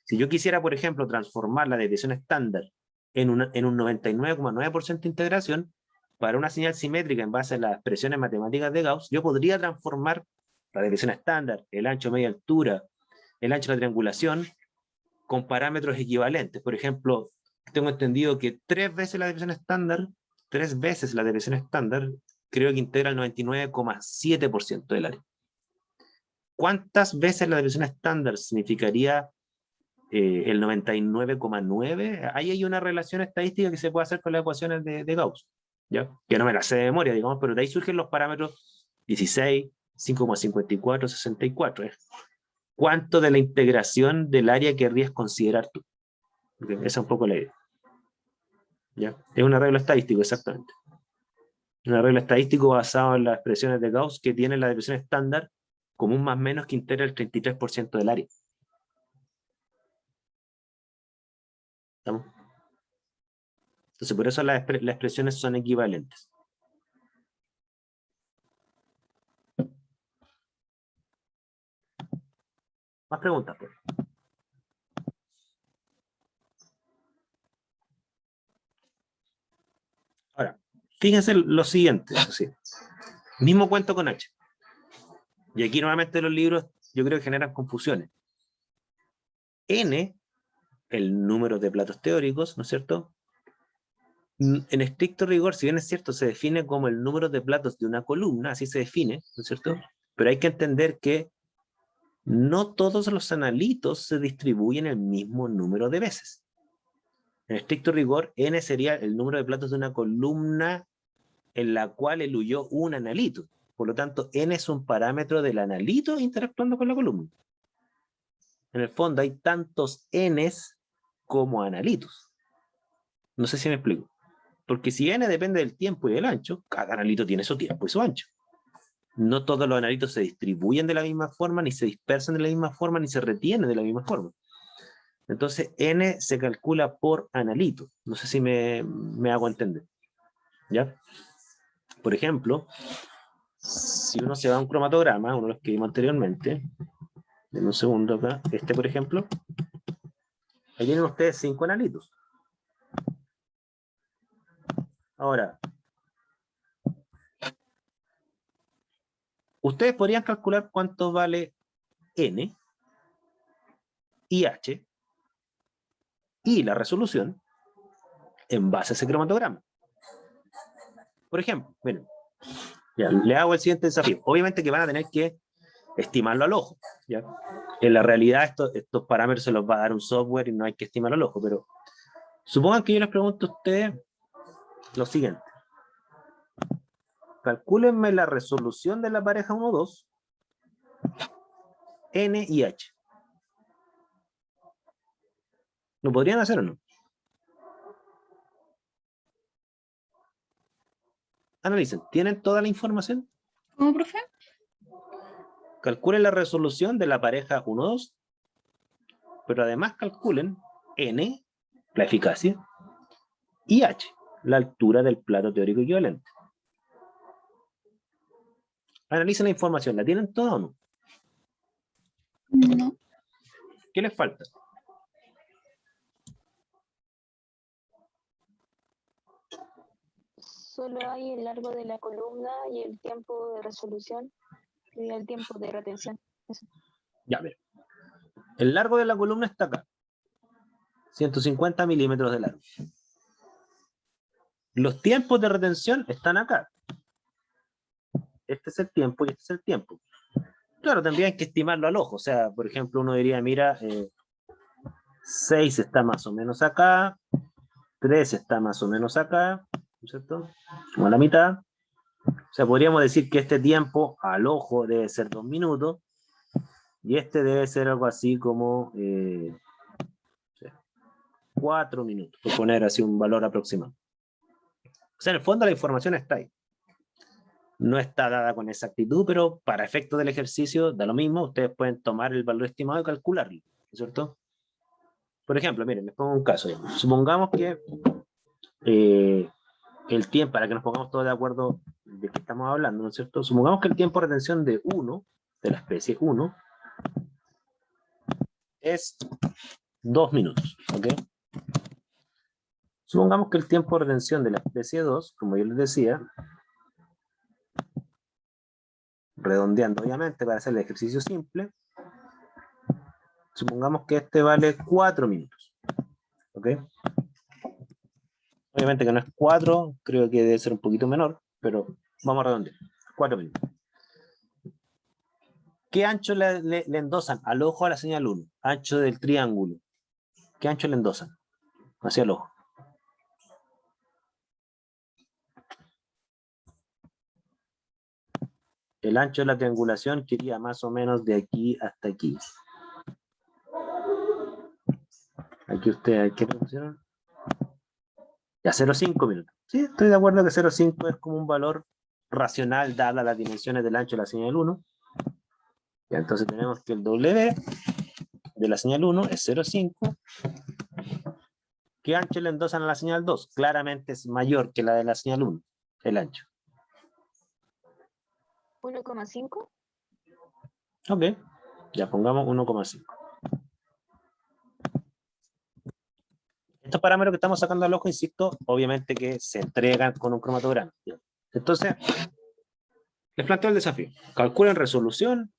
Si yo quisiera, por ejemplo, transformar la desviación estándar en un 99,9% de integración, para una señal simétrica en base a las expresiones matemáticas de Gauss, yo podría transformar la desviación estándar, el ancho media altura, el ancho de la triangulación, con parámetros equivalentes. Por ejemplo, tengo entendido que 3 veces la desviación estándar, creo que integra el 99,7% del área. ¿Cuántas veces la desviación estándar significaría el 99,9? Ahí hay una relación estadística que se puede hacer con las ecuaciones de Gauss, ¿ya? Que no me la sé de memoria, digamos, pero de ahí surgen los parámetros 16, 5,54, 64. ¿Cuánto de la integración del área querrías considerar tú? Okay, esa es un poco la idea. ¿Ya? Es un arreglo estadístico, exactamente. Un arreglo estadístico basado en las expresiones de Gauss que tiene la desviación estándar como un más menos que integra el 33% del área. ¿Estamos? Entonces, por eso las expresiones son equivalentes. Más preguntas, pues. Ahora, fíjense lo siguiente, eso sí. Mismo cuento con H. Y aquí nuevamente los libros yo creo que generan confusiones. N, el número de platos teóricos, ¿no es cierto? En estricto rigor, si bien es cierto, se define como el número de platos de una columna, así se define, ¿no es cierto? Pero hay que entender que no todos los analitos se distribuyen el mismo número de veces. En estricto rigor, n sería el número de platos de una columna en la cual eluyó un analito. Por lo tanto, n es un parámetro del analito interactuando con la columna. En el fondo hay tantos n's como analitos. No sé si me explico. Porque si n depende del tiempo y del ancho, cada analito tiene su tiempo y su ancho. No todos los analitos se distribuyen de la misma forma, ni se dispersan de la misma forma, ni se retienen de la misma forma. Entonces, n se calcula por analito. No sé si me hago entender. ¿Ya? Por ejemplo, si uno se va a un cromatograma, uno de los que vimos anteriormente, en un segundo acá, por ejemplo, ahí tienen ustedes 5 analitos. Ahora, ustedes podrían calcular cuánto vale n y h y la resolución en base a ese cromatograma. Por ejemplo, miren, ya, le hago el siguiente desafío. Obviamente que van a tener que estimarlo al ojo, ¿ya? En la realidad estos parámetros se los va a dar un software y no hay que estimarlo al ojo, pero supongan que yo les pregunto a ustedes lo siguiente. Calcúlenme la resolución de la pareja 1-2 N y H. ¿Lo podrían hacer o no? Analicen, ¿tienen toda la información? ¿Cómo, profe? Calculen la resolución de la pareja 1-2, pero además calculen N, la eficacia, y H, la altura del plato teórico equivalente. Analicen la información, ¿la tienen toda o no? No. ¿Qué les falta? Solo hay el largo de la columna y el tiempo de resolución y el tiempo de retención. Eso. Ya, ver. El largo de la columna está acá. 150 milímetros de largo. Los tiempos de retención están acá. Este es el tiempo y este es el tiempo. Claro, tendrían que estimarlo al ojo. O sea, por ejemplo, uno diría, mira, 6 está más o menos acá, 3 está más o menos acá, ¿no es cierto? Como a la mitad. O sea, podríamos decir que este tiempo al ojo debe ser 2 minutos y este debe ser algo así como 4 minutos, por poner así un valor aproximado. O sea, en el fondo la información está ahí. No está dada con exactitud, pero para efectos del ejercicio da lo mismo. Ustedes pueden tomar el valor estimado y calcularlo, ¿no es cierto? Por ejemplo, miren, les pongo un caso. Supongamos que el tiempo, para que nos pongamos todos de acuerdo de qué estamos hablando, ¿no es cierto? Supongamos que el tiempo de retención de 1, de la especie 1, es 2 minutos, ¿ok? Supongamos que el tiempo de retención de la especie 2, como yo les decía, redondeando obviamente para hacer el ejercicio simple, supongamos que este vale 4 minutos, ¿ok? Obviamente que no es 4, creo que debe ser un poquito menor, pero vamos a redondear, 4 minutos. ¿Qué ancho le endosan al ojo a la señal 1? Ancho del triángulo. ¿Qué ancho le endosan hacia el ojo? El ancho de la triangulación que iría más o menos de aquí hasta aquí. Aquí ustedes, ¿qué pusieron? Ya, 0,5 minutos. Sí, estoy de acuerdo que 0,5 es como un valor racional dadas las dimensiones del ancho de la señal 1. Ya, entonces tenemos que el W de la señal 1 es 0,5. ¿Qué ancho le endosan a la señal 2? Claramente es mayor que la de la señal 1, el ancho. 1,5. Ok, ya pongamos 1,5. Estos parámetros que estamos sacando al ojo, insisto, obviamente que se entregan con un cromatograma. Entonces, les planteo el desafío. Calculen resolución,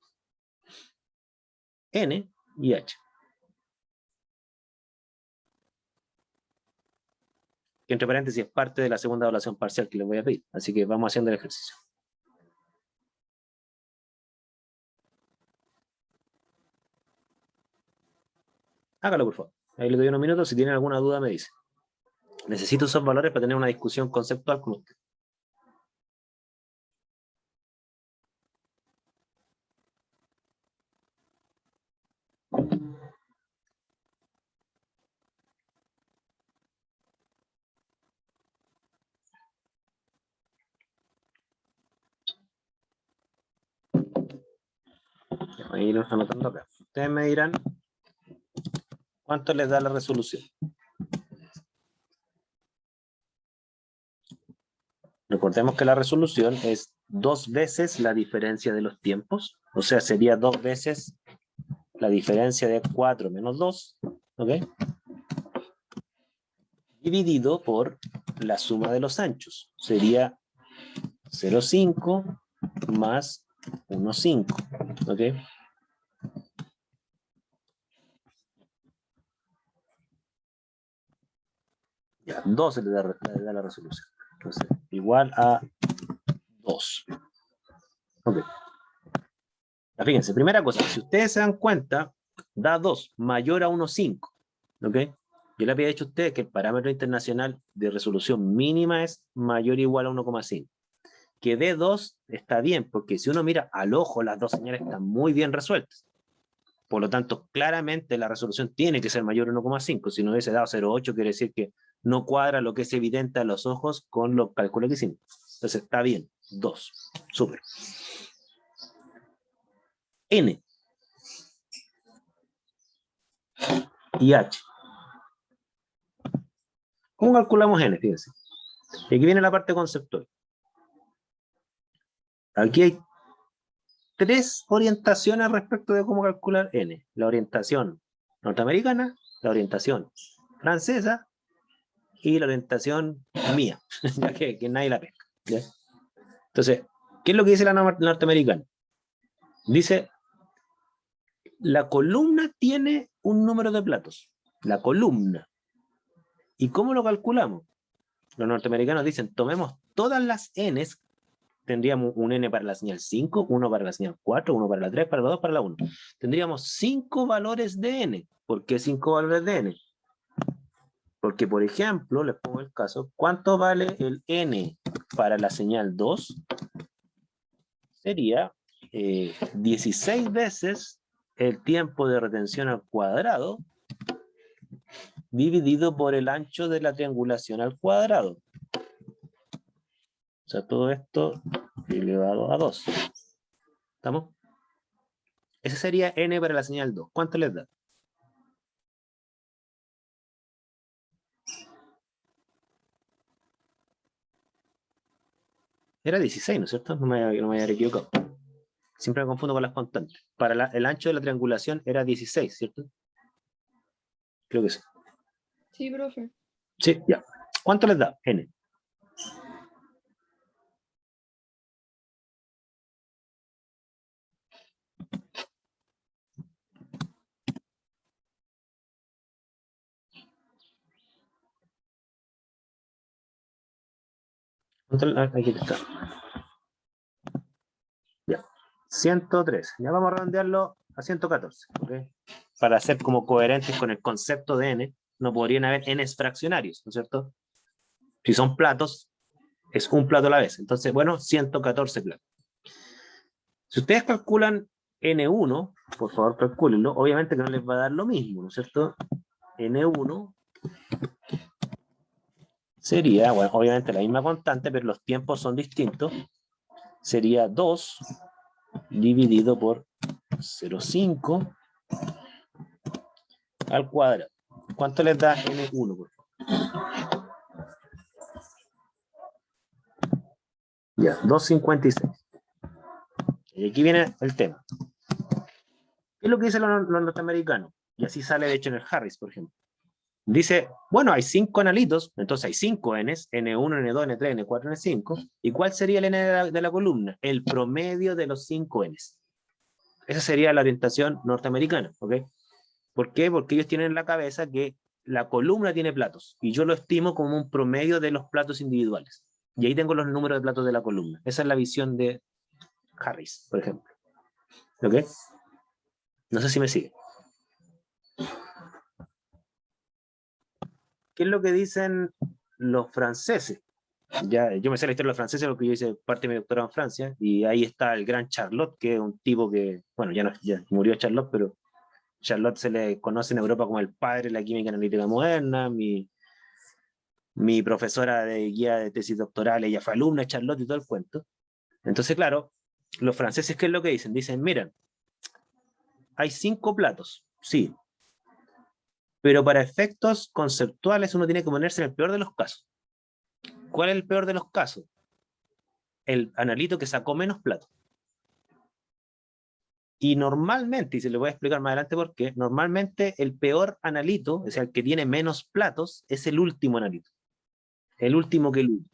N y H. Que entre paréntesis es parte de la segunda evaluación parcial que les voy a pedir. Así que vamos haciendo el ejercicio. Hágalo, por favor. Ahí le doy unos minutos. Si tienen alguna duda, me dice. Necesito esos valores para tener una discusión conceptual con usted. Voy a ir anotando acá. Ustedes me dirán cuánto les da la resolución. Recordemos que la resolución es 2 veces la diferencia de los tiempos. O sea, sería 2 veces la diferencia de 4 menos 2. ¿Ok? Dividido por la suma de los anchos. Sería 0,5 más 1,5. ¿Ok? Ya, 2 le da la resolución. Entonces, igual a 2. Ok. Ya, fíjense, primera cosa, si ustedes se dan cuenta, da 2 mayor a 1,5. ¿Ok? Yo le había dicho a ustedes que el parámetro internacional de resolución mínima es mayor o igual a 1,5. Que dé 2 está bien, porque si uno mira al ojo, las dos señales están muy bien resueltas. Por lo tanto, claramente la resolución tiene que ser mayor a 1,5. Si no hubiese dado 0,8, quiere decir que no cuadra lo que es evidente a los ojos con los cálculos que hicimos. Entonces está bien, 2. Súper. N y H. ¿Cómo calculamos N? Fíjense. Y aquí viene la parte conceptual. Aquí hay 3 orientaciones respecto de cómo calcular N. La orientación norteamericana, la orientación francesa y la orientación mía, ya que nadie la pesca. ¿Ya? Entonces, ¿qué es lo que dice la norteamericana? Dice, la columna tiene un número de platos. La columna. ¿Y cómo lo calculamos? Los norteamericanos dicen, tomemos todas las n's, tendríamos un n para la señal 5, uno para la señal 4, uno para la 3, para la 2, para la 1. Tendríamos 5 valores de n. ¿Por qué 5 valores de n? Porque, por ejemplo, les pongo el caso, ¿cuánto vale el n para la señal 2? Sería 16 veces el tiempo de retención al cuadrado dividido por el ancho de la triangulación al cuadrado. O sea, todo esto elevado a 2. ¿Estamos? Ese sería n para la señal 2. ¿Cuánto les da? Era 16, ¿no es cierto? No me había equivocado. Siempre me confundo con las constantes. Para el ancho de la triangulación era 16, ¿cierto? Creo que sí. Sí, profe. Sí, ya. ¿Cuánto les da? N. Aquí está. Ya. 103. Ya vamos a redondearlo a 114. ¿Okay? Para ser como coherentes con el concepto de n, no podrían haber n's fraccionarios, ¿no es cierto? Si son platos, es un plato a la vez. Entonces, bueno, 114 platos. Si ustedes calculan N1, por favor calcúlenlo, obviamente que no les va a dar lo mismo, ¿no es cierto? N1 sería, bueno, obviamente la misma constante, pero los tiempos son distintos. Sería 2 dividido por 0,5 al cuadrado. ¿Cuánto les da N1, por favor? Ya, 2,56. Y aquí viene el tema. ¿Qué es lo que dicen los norteamericanos? Y así sale, de hecho, en el Harris, por ejemplo. Dice, bueno, hay 5 analitos, entonces hay 5 n's, N1, N2, N3, N4, N5. ¿Y cuál sería el n de la columna? El promedio de los 5 n's. Esa sería la orientación norteamericana, ¿ok? ¿Por qué? Porque ellos tienen en la cabeza que la columna tiene platos, y yo lo estimo como un promedio de los platos individuales. Y ahí tengo los números de platos de la columna. Esa es la visión de Harris, por ejemplo. ¿Ok? No sé si me sigue. ¿Qué es lo que dicen los franceses? Ya, yo me sé la historia de los franceses porque yo hice parte de mi doctorado en Francia, y ahí está el gran Charlotte, que es un tipo que, bueno, ya murió Charlotte, pero Charlotte se le conoce en Europa como el padre de la química analítica moderna. Mi profesora de guía de tesis doctoral, ella fue alumna de Charlotte y todo el cuento. Entonces, claro, los franceses, ¿qué es lo que dicen? Dicen, miren, hay 5 platos, sí, pero para efectos conceptuales uno tiene que ponerse en el peor de los casos. ¿Cuál es el peor de los casos? El analito que sacó menos platos. Y normalmente, y se lo voy a explicar más adelante por qué, normalmente el peor analito, o sea, el que tiene menos platos, es el último analito. El último que elude.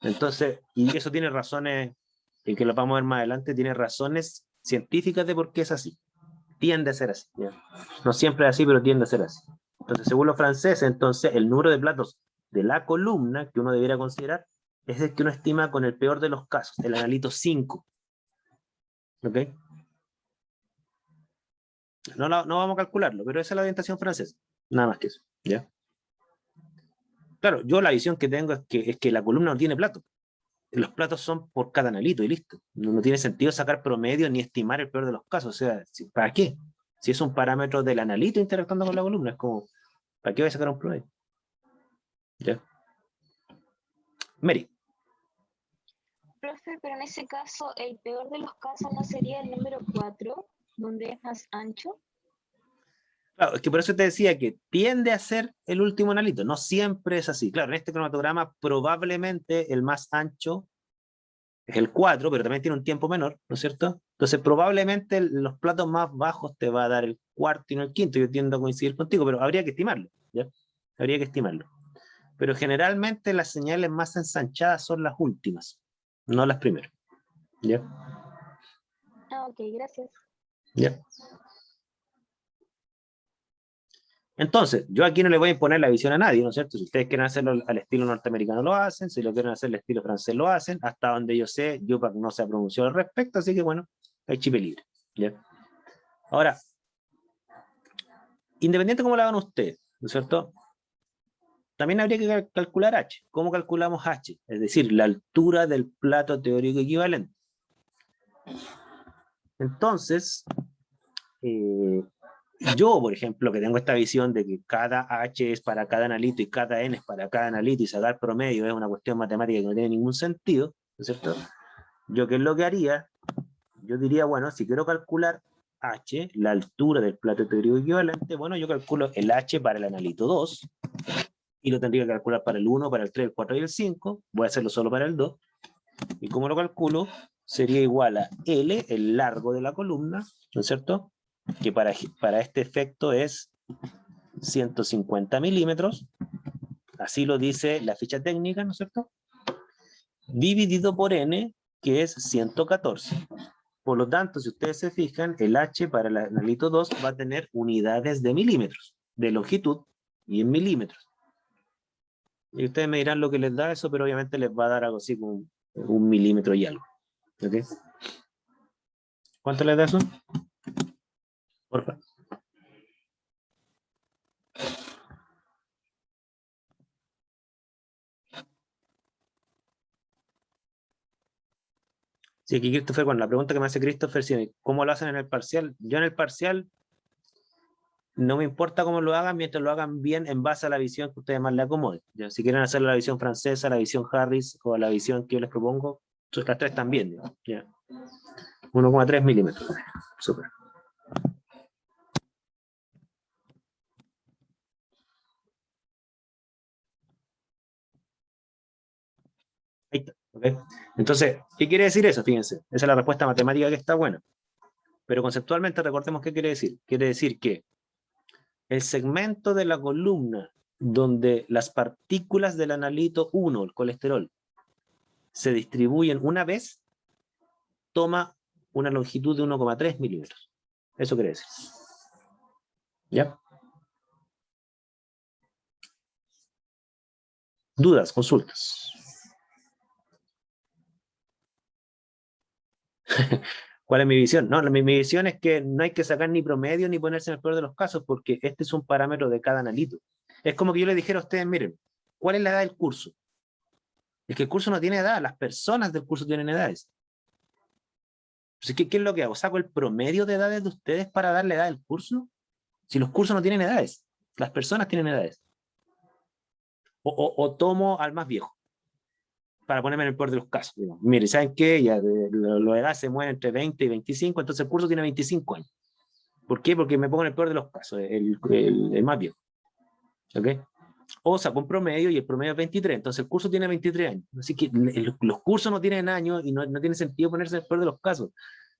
Entonces, y eso tiene razones, y que lo vamos a ver más adelante, tiene razones científicas de por qué es así. Tiende a ser así. ¿Ya? No siempre es así, pero tiende a ser así. Entonces, según los franceses, entonces, el número de platos de la columna que uno debiera considerar es el que uno estima con el peor de los casos, el analito 5. ¿Ok? No vamos a calcularlo, pero esa es la orientación francesa. Nada más que eso. ¿Ya? Claro, yo la visión que tengo es que la columna no tiene plato. Los platos son por cada analito y listo. No tiene sentido sacar promedio ni estimar el peor de los casos. O sea, ¿para qué? Si es un parámetro del analito interactuando con la columna, es como, ¿para qué voy a sacar un promedio? ¿Ya? Mary. Profe, pero en ese caso, el peor de los casos no sería el número 4, donde es más ancho. Claro, es que por eso te decía que tiende a ser el último analito, no siempre es así. Claro, en este cromatograma probablemente el más ancho es el 4, pero también tiene un tiempo menor, ¿no es cierto? Entonces probablemente los platos más bajos te va a dar el cuarto y no el quinto. Yo tiendo a coincidir contigo, pero habría que estimarlo, ¿ya? Habría que estimarlo. Pero generalmente las señales más ensanchadas son las últimas, no las primeras, ¿ya? Ah, ok, gracias. ¿Ya? Entonces, yo aquí no le voy a imponer la visión a nadie, ¿no es cierto? Si ustedes quieren hacerlo al estilo norteamericano, lo hacen. Si lo quieren hacer al estilo francés, lo hacen. Hasta donde yo sé, Yupac no se ha pronunciado al respecto, así que bueno, hay chip libre, ¿ya? Ahora, independiente de cómo lo hagan ustedes, ¿no es cierto? También habría que calcular H. ¿Cómo calculamos H? Es decir, la altura del plato teórico equivalente. Entonces, yo, por ejemplo, que tengo esta visión de que cada H es para cada analito y cada N es para cada analito y sacar promedio es una cuestión matemática que no tiene ningún sentido, ¿no es cierto? Yo, ¿qué es lo que haría? Yo diría, bueno, si quiero calcular H, la altura del plato teórico equivalente, bueno, yo calculo el H para el analito 2 y lo tendría que calcular para el 1, para el 3, el 4 y el 5. Voy a hacerlo solo para el 2. ¿Y cómo lo calculo? Sería igual a L, el largo de la columna, ¿no es cierto? Que para este efecto es 150 milímetros, así lo dice la ficha técnica, ¿no es cierto? Dividido por N, que es 114. Por lo tanto, si ustedes se fijan, el H para el analito 2 va a tener unidades de milímetros, de longitud y en milímetros. Y ustedes me dirán lo que les da eso, pero obviamente les va a dar algo así como un milímetro y algo. ¿Ok? ¿Cuánto les da eso? Por favor. Sí, aquí Christopher, bueno, la pregunta que me hace Christopher, si, ¿cómo lo hacen en el parcial? Yo en el parcial no me importa cómo lo hagan, mientras lo hagan bien en base a la visión que ustedes más les acomode. ¿Ya? Si quieren hacer la visión francesa, la visión Harris o la visión que yo les propongo, las tres también. ¿Ya? 1,3 milímetros. Súper. Ahí está. ¿Okay? Entonces, ¿qué quiere decir eso? Fíjense, esa es la respuesta matemática que está buena. Pero conceptualmente recordemos qué quiere decir. Quiere decir que el segmento de la columna donde las partículas del analito 1, el colesterol, se distribuyen una vez, toma una longitud de 1,3 milímetros. Eso quiere decir. ¿Ya? ¿Dudas? ¿Consultas? ¿Cuál es mi visión? No, mi visión es que no hay que sacar ni promedio ni ponerse en el peor de los casos, porque este es un parámetro de cada analito. Es como que yo le dijera a ustedes, miren, ¿cuál es la edad del curso? Es que el curso no tiene edad, las personas del curso tienen edades. Entonces, ¿qué es lo que hago? ¿Saco el promedio de edades de ustedes para darle edad al curso? Si los cursos no tienen edades, las personas tienen edades. O tomo al más viejo, para ponerme en el peor de los casos. Digo, mire, ¿saben qué? Ya la edad se mueve entre 20 y 25, entonces el curso tiene 25 años. ¿Por qué? Porque me pongo en el peor de los casos, el más viejo. ¿Ok? O saco un promedio y el promedio es 23, entonces el curso tiene 23 años. Así que los cursos no tienen años y no tiene sentido ponerse en el peor de los casos.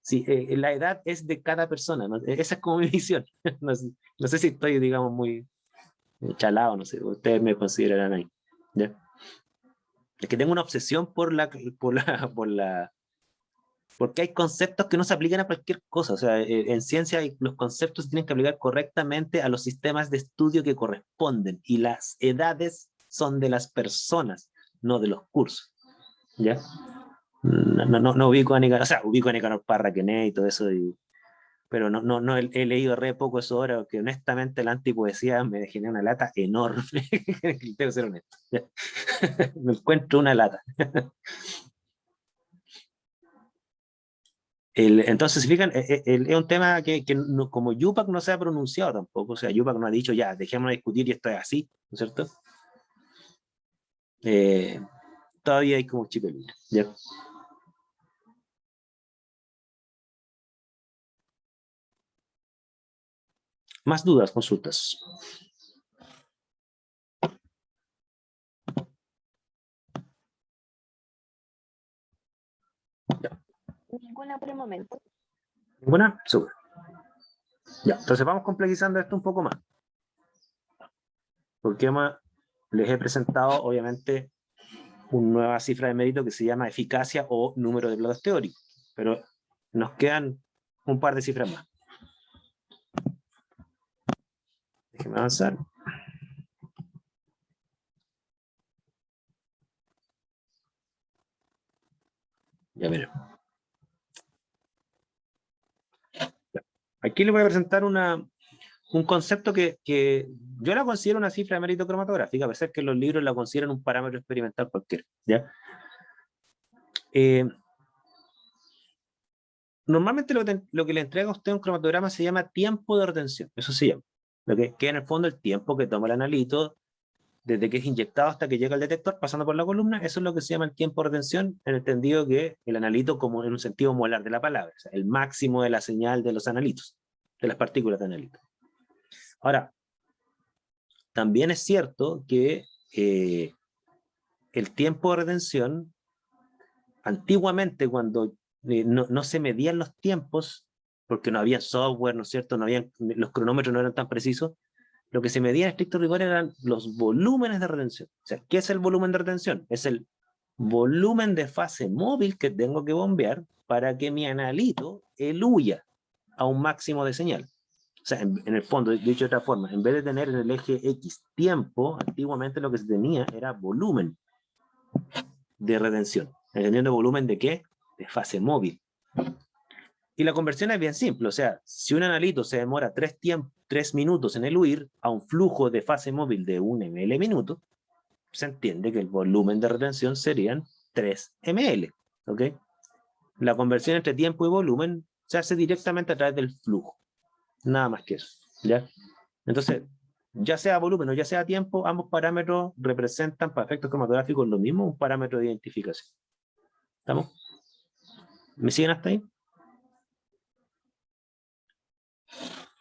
Sí, la edad es de cada persona, ¿no? Esa es como mi visión. No sé si estoy, digamos, muy chalado, no sé, ustedes me considerarán ahí. ¿Ya? Es que tengo una obsesión porque hay conceptos que no se aplican a cualquier cosa. O sea, en ciencia los conceptos se tienen que aplicar correctamente a los sistemas de estudio que corresponden y las edades son de las personas, no de los cursos. ¿Ya? No ubico a Nicanor, o sea, ubico a Nicanor Parra, Kené y todo eso, pero no he leído re poco eso ahora, porque honestamente la antipoesía me genera una lata enorme. Tengo que ser honesto. ¿Ya? Me encuentro una lata. Entonces, si fijan, es un tema que como Yupac no se ha pronunciado tampoco, o sea, Yupac no ha dicho ya, dejémonos de discutir y esto es así, ¿no es cierto? Todavía hay como chico libre, ¿ya? Más dudas, consultas. Ninguna por el momento. ¿Ninguna? Súper. Ya, entonces vamos complejizando esto un poco más. Porque les he presentado, obviamente, una nueva cifra de mérito que se llama eficacia o número de platos teóricos. Pero nos quedan un par de cifras más. Déjenme avanzar. Ya veremos. Aquí les voy a presentar un concepto que yo la considero una cifra de mérito cromatográfica, a pesar que los libros la consideran un parámetro experimental cualquiera. ¿Ya? Normalmente lo que le entrega a usted un cromatograma se llama tiempo de retención, eso se llama. Que en el fondo el tiempo que toma el analito desde que es inyectado hasta que llega al detector, pasando por la columna, eso es lo que se llama el tiempo de retención, en el entendido que el analito, como en un sentido molar de la palabra, o sea, el máximo de la señal de los analitos, de las partículas de analito. Ahora, también es cierto que el tiempo de retención, antiguamente cuando no se medían los tiempos, porque no había software, ¿no es cierto? Los cronómetros no eran tan precisos, lo que se medía en estricto rigor eran los volúmenes de retención. O sea, ¿qué es el volumen de retención? Es el volumen de fase móvil que tengo que bombear para que mi analito eluya a un máximo de señal. O sea, en el fondo, dicho de otra forma, en vez de tener en el eje X tiempo, antiguamente lo que se tenía era volumen de retención. ¿Entendiendo volumen de qué? De fase móvil. Y la conversión es bien simple, o sea, si un analito se demora 3 minutos en eluir a un flujo de fase móvil de 1 ml minuto, se entiende que el volumen de retención serían 3 ml, ¿ok? La conversión entre tiempo y volumen se hace directamente a través del flujo, nada más que eso, ¿ya? Entonces, ya sea volumen o ya sea tiempo, ambos parámetros representan para efectos cromatográficos lo mismo, un parámetro de identificación. ¿Estamos? ¿Me siguen hasta ahí?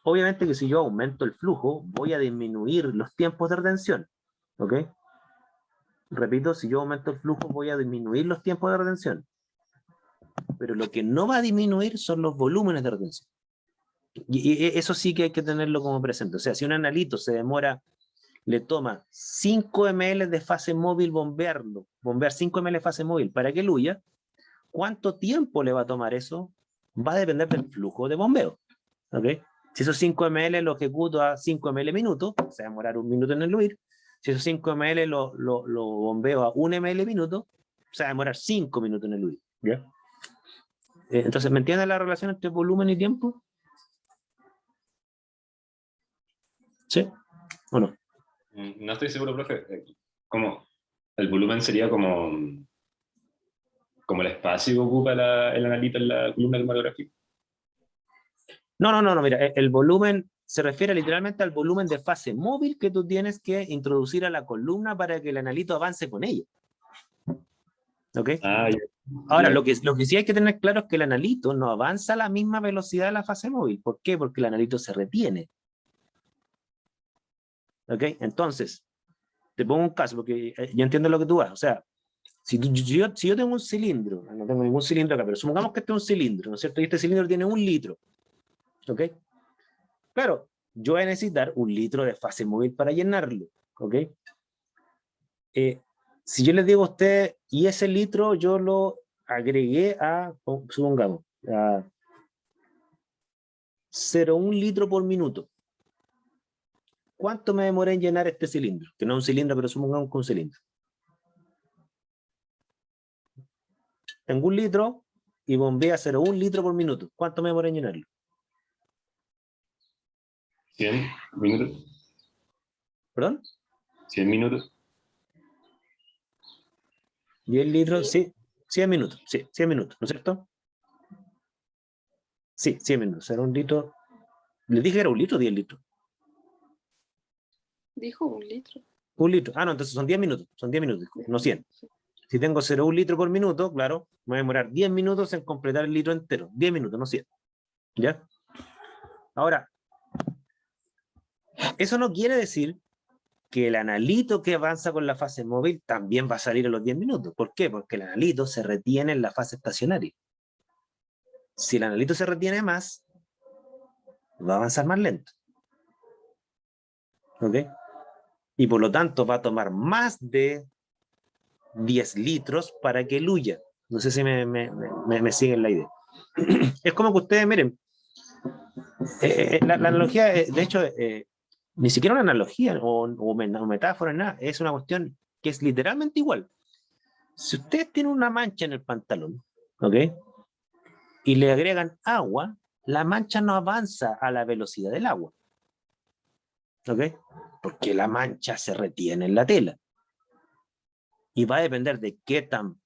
Obviamente que si yo aumento el flujo, voy a disminuir los tiempos de retención, ¿ok? Repito, si yo aumento el flujo, voy a disminuir los tiempos de retención. Pero lo que no va a disminuir son los volúmenes de retención. Y eso sí que hay que tenerlo como presente. O sea, si un analito se demora, le toma 5 ml de fase móvil bombear 5 ml de fase móvil para que eluya, ¿cuánto tiempo le va a tomar eso? Va a depender del flujo de bombeo, ¿ok? Si esos 5 ml lo ejecuto a 5 ml minutos, se va a demorar 1 minuto en eluir. Si esos 5 ml lo bombeo a 1 ml minuto, se va a demorar 5 minutos en eluir, ¿ya? Entonces, ¿me entienden la relación entre volumen y tiempo? ¿Sí o no? No estoy seguro, profe. Como el volumen sería como el espacio que ocupa el analito en la columna cromatográfica. No, mira, el volumen se refiere literalmente al volumen de fase móvil que tú tienes que introducir a la columna para que el analito avance con ella. ¿Ok? Ah, ya. Ahora, Ya. lo que sí hay que tener claro es que el analito no avanza a la misma velocidad de la fase móvil. ¿Por qué? Porque el analito se retiene. ¿Ok? Entonces, te pongo un caso, porque yo entiendo lo que tú vas. O sea, si yo tengo un cilindro, no tengo ningún cilindro acá, pero supongamos que este es un cilindro, ¿no es cierto? Y este cilindro tiene 1 litro. ¿Ok? Claro, yo voy a necesitar 1 litro de fase móvil para llenarlo. ¿Ok? Si yo les digo a ustedes, y ese litro yo lo agregué a, supongamos, a 0,1 litro por minuto. ¿Cuánto me demoré en llenar este cilindro? Que no es un cilindro, pero supongamos que un cilindro. Tengo 1 litro y bombea 0,1 litro por minuto. ¿Cuánto me demoré en llenarlo? 100 minutos. ¿Perdón? 100 minutos. 10 litros, sí, 100 minutos, sí, 100 minutos, ¿no es cierto? Sí, 100 minutos. Era un litro. Les dije que era un litro o 10 litros. Dijo 1 litro. Un litro. Ah, no, entonces son 10 minutos. Son 10 minutos, no 100. Si tengo 0,1 litro por minuto, claro, me voy a demorar 10 minutos en completar el litro entero. 10 minutos, no 100. ¿Ya? Ahora, eso no quiere decir que el analito que avanza con la fase móvil también va a salir a los 10 minutos. ¿Por qué? Porque el analito se retiene en la fase estacionaria. Si el analito se retiene más, va a avanzar más lento. ¿Ok? Y por lo tanto va a tomar más de 10 litros para que luya. No sé si me siguen la idea. Es como que ustedes, miren, la analogía, de hecho, ni siquiera una analogía o metáfora, nada, es una cuestión que es literalmente igual. Si ustedes tienen una mancha en el pantalón, ¿ok? Y le agregan agua, la mancha no avanza a la velocidad del agua. ¿Ok? Porque la mancha se retiene en la tela. Y va a depender de qué tan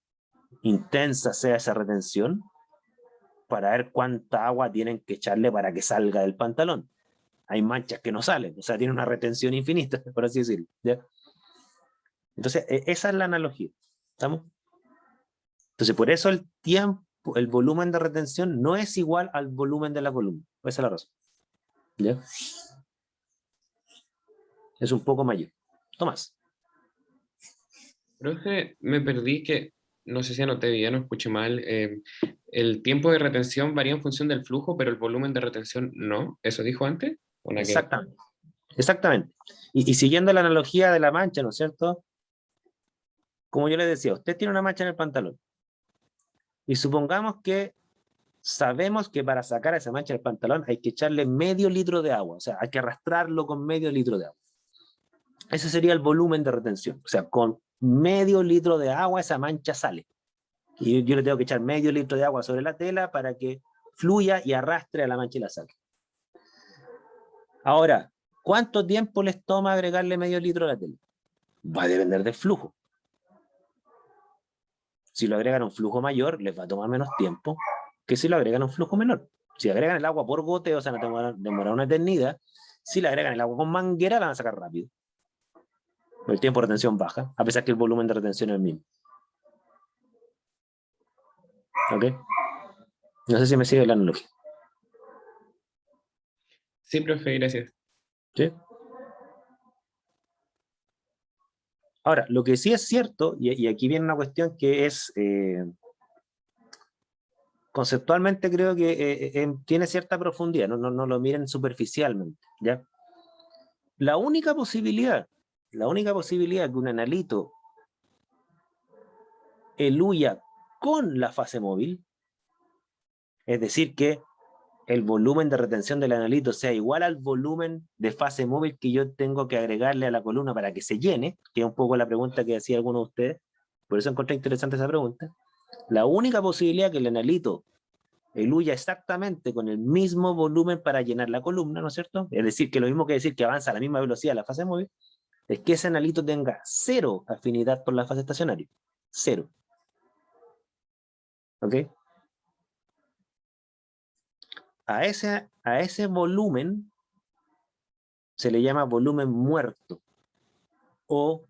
intensa sea esa retención para ver cuánta agua tienen que echarle para que salga del pantalón. Hay manchas que no salen, o sea, tiene una retención infinita, por así decirlo. ¿Ya? Entonces, esa es la analogía. ¿Estamos? Entonces, por eso el tiempo, el volumen de retención no es igual al volumen de la columna. Esa es la razón. ¿Ya? Es un poco mayor. Tomás. Profe, me perdí que, no sé si anoté bien o escuché mal, el tiempo de retención varía en función del flujo, pero el volumen de retención no. ¿Eso dijo antes? ¿O nada que ver? Exactamente. Exactamente. Y siguiendo la analogía de la mancha, ¿no es cierto? Como yo les decía, usted tiene una mancha en el pantalón. Y supongamos que sabemos que para sacar esa mancha del pantalón hay que echarle medio litro de agua. O sea, hay que arrastrarlo con medio litro de agua. Ese sería el volumen de retención. O sea, con medio litro de agua esa mancha sale. Y yo le tengo que echar medio litro de agua sobre la tela para que fluya y arrastre a la mancha y la saque. Ahora, ¿cuánto tiempo les toma agregarle medio litro a la tela? Va a depender del flujo. Si lo agregan a un flujo mayor, les va a tomar menos tiempo que si lo agregan a un flujo menor. Si agregan el agua por goteo, o sea, no demora una eternidad. Si le agregan el agua con manguera, la van a sacar rápido. El tiempo de retención baja, a pesar que el volumen de retención es el mismo. ¿Ok? No sé si me sigue la analogía. Sí, profe, gracias. ¿Sí? Ahora, lo que sí es cierto, y aquí viene una cuestión que es, conceptualmente creo que tiene cierta profundidad, no lo miren superficialmente, ¿ya? La única posibilidad que un analito eluya con la fase móvil, es decir, que el volumen de retención del analito sea igual al volumen de fase móvil que yo tengo que agregarle a la columna para que se llene, que es un poco la pregunta que hacía alguno de ustedes, por eso encontré interesante esa pregunta. La única posibilidad que el analito eluya exactamente con el mismo volumen para llenar la columna, ¿no es cierto? Es decir, que lo mismo que decir que avanza a la misma velocidad la fase móvil, es que ese analito tenga cero afinidad por la fase estacionaria. Cero. ¿Ok? A ese volumen se le llama volumen muerto o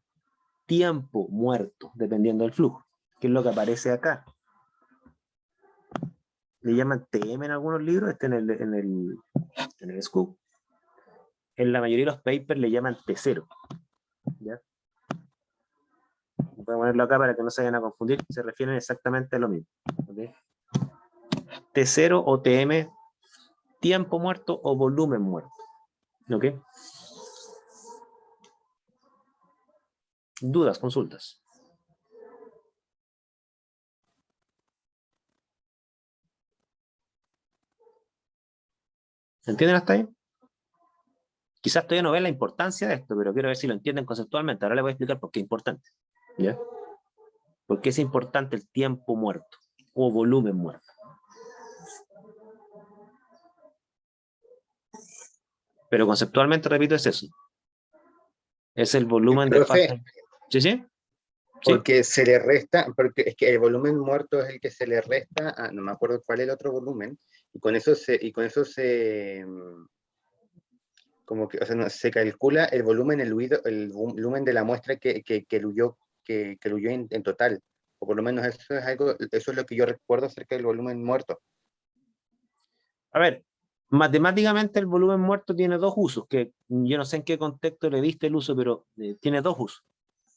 tiempo muerto, dependiendo del flujo, que es lo que aparece acá. Le llaman TM en algunos libros, en el SCOOP. En la mayoría de los papers le llaman T0. ¿Ya? Voy a ponerlo acá para que no se vayan a confundir, se refieren exactamente a lo mismo. ¿Okay? T0 o TM, tiempo muerto o volumen muerto. ¿Ok? ¿Dudas, consultas? ¿Entienden hasta ahí? Quizás todavía no ven la importancia de esto, pero quiero ver si lo entienden conceptualmente. Ahora les voy a explicar por qué es importante. ¿Ya? ¿Por qué es importante el tiempo muerto o volumen muerto? Pero conceptualmente, repito, es eso. Es el volumen de Profe, fase. ¿Sí, sí? Porque se le resta, porque es que el volumen muerto es el que se le resta, no me acuerdo cuál es el otro volumen, y con eso se como que, o sea, se calcula el volumen el volumen de la muestra que huyó, que huyó en total. O por lo menos eso es algo, eso es lo que yo recuerdo acerca del volumen muerto. A ver, matemáticamente el volumen muerto tiene dos usos, que yo no sé en qué contexto le diste el uso, pero tiene dos usos.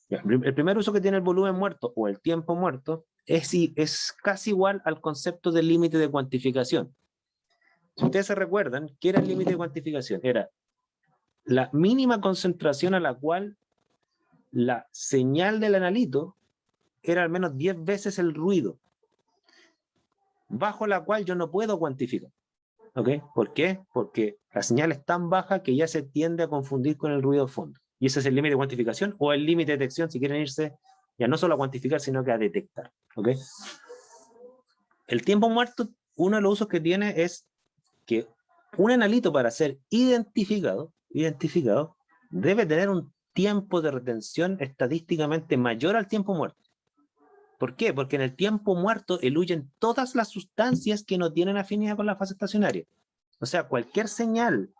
Ya, el primer uso que tiene el volumen muerto o el tiempo muerto es casi igual al concepto del límite de cuantificación. Si ustedes se recuerdan, ¿qué era el límite de cuantificación? Era la mínima concentración a la cual la señal del analito era al menos 10 veces el ruido, bajo la cual yo no puedo cuantificar. ¿Ok? ¿Por qué? Porque la señal es tan baja que ya se tiende a confundir con el ruido de fondo. Y ese es el límite de cuantificación o el límite de detección, si quieren irse ya no solo a cuantificar, sino que a detectar. ¿Ok? El tiempo muerto, uno de los usos que tiene es que un analito para ser identificado debe tener un tiempo de retención estadísticamente mayor al tiempo muerto. ¿Por qué? Porque en el tiempo muerto eluyen todas las sustancias que no tienen afinidad con la fase estacionaria. O sea, cualquier señal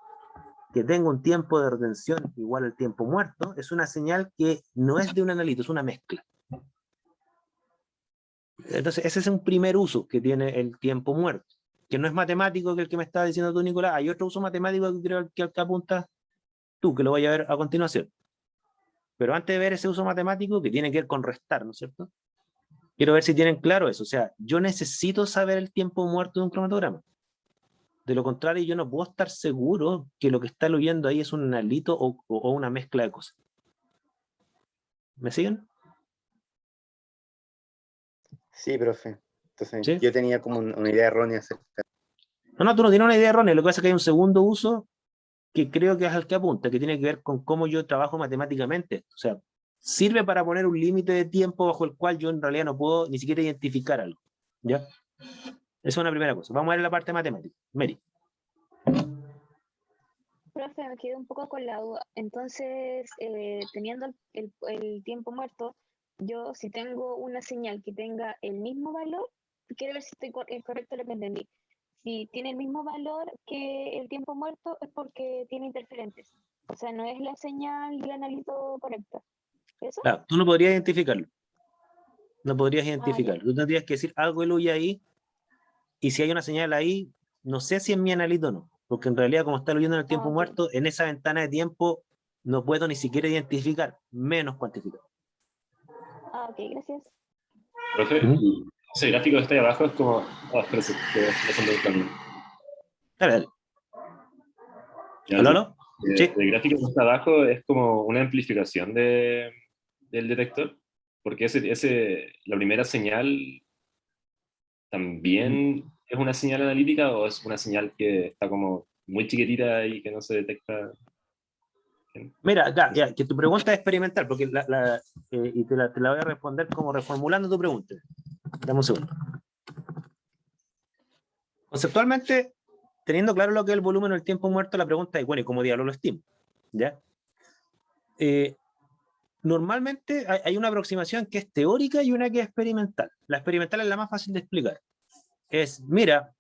que tenga un tiempo de retención igual al tiempo muerto es una señal que no es de un analito, es una mezcla. Entonces, ese es un primer uso que tiene el tiempo muerto, que no es matemático, que el que me está diciendo tú, Nicolás. Hay otro uso matemático que creo que apuntas tú, que lo voy a ver a continuación. Pero antes de ver ese uso matemático, que tiene que ver con restar, ¿no es cierto? Quiero ver si tienen claro eso. O sea, yo necesito saber el tiempo muerto de un cromatograma. De lo contrario, yo no puedo estar seguro que lo que está leyendo ahí es un analito o una mezcla de cosas. ¿Me siguen? Sí, profe. Entonces, ¿Sí? yo tenía como una idea errónea acerca. No, tú no tienes una idea errónea. Lo que pasa es que hay un segundo uso que creo que es al que apunta, que tiene que ver con cómo yo trabajo matemáticamente. O sea, sirve para poner un límite de tiempo bajo el cual yo en realidad no puedo ni siquiera identificar algo. ¿Ya? Esa es una primera cosa. Vamos a ver la parte matemática. Mary. Profe, me quedé un poco con la duda. Entonces, teniendo el tiempo muerto, yo si tengo una señal que tenga el mismo valor, quiero ver si estoy es correcto lo que entendí. Si tiene el mismo valor que el tiempo muerto es porque tiene interferentes. O sea, no es la señal del analito correcta. ¿Eso? Claro, tú no podrías identificarlo. No podrías Ah, ya. identificarlo. Tú tendrías que decir algo eluye ahí, y si hay una señal ahí, no sé si es mi analito o no. Porque en realidad, como está leyendo en el tiempo Ok. muerto, en esa ventana de tiempo no puedo ni siquiera identificar, menos cuantificar. Ah, ok, gracias. Profe, ese gráfico que está ahí abajo es como... Ah, espérate, que no se ando buscando. Dale, dale. Ya, ¿Aló, sí. aló? Sí. El gráfico que está abajo es como una amplificación del detector, porque la primera señal también es una señal analítica o es una señal que está como muy chiquitita y que no se detecta. Mira, ya, que tu pregunta es experimental, porque y te la voy a responder como reformulando tu pregunta. Dame un segundo. Conceptualmente, teniendo claro lo que es el volumen o el tiempo muerto, la pregunta es, bueno, ¿y cómo diablo lo estimo? ¿Ya? Normalmente hay una aproximación que es teórica y una que es experimental. La experimental es la más fácil de explicar. Es, mira,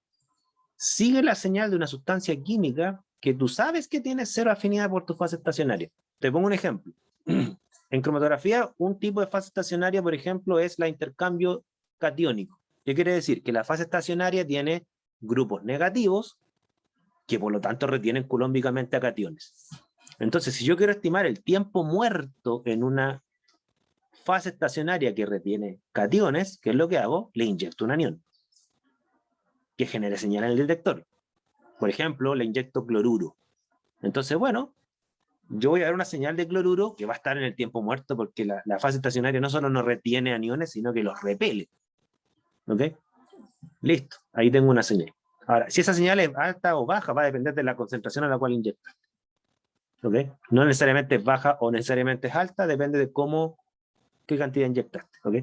sigue la señal de una sustancia química que tú sabes que tiene cero afinidad por tu fase estacionaria. Te pongo un ejemplo. En cromatografía, un tipo de fase estacionaria, por ejemplo, es la intercambio catiónico. ¿Qué quiere decir? Que la fase estacionaria tiene grupos negativos que por lo tanto retienen colómbicamente a cationes. Entonces, si yo quiero estimar el tiempo muerto en una fase estacionaria que retiene cationes, ¿qué es lo que hago? Le inyecto un anión que genere señal en el detector. Por ejemplo, le inyecto cloruro. Entonces, bueno, yo voy a ver una señal de cloruro que va a estar en el tiempo muerto porque la fase estacionaria no solo no retiene aniones, sino que los repele. ¿Ok? Listo, ahí tengo una señal. Ahora, si esa señal es alta o baja, va a depender de la concentración a la cual inyecta. ¿Ok? No necesariamente es baja o necesariamente es alta, depende de qué cantidad inyectaste. ¿Ok?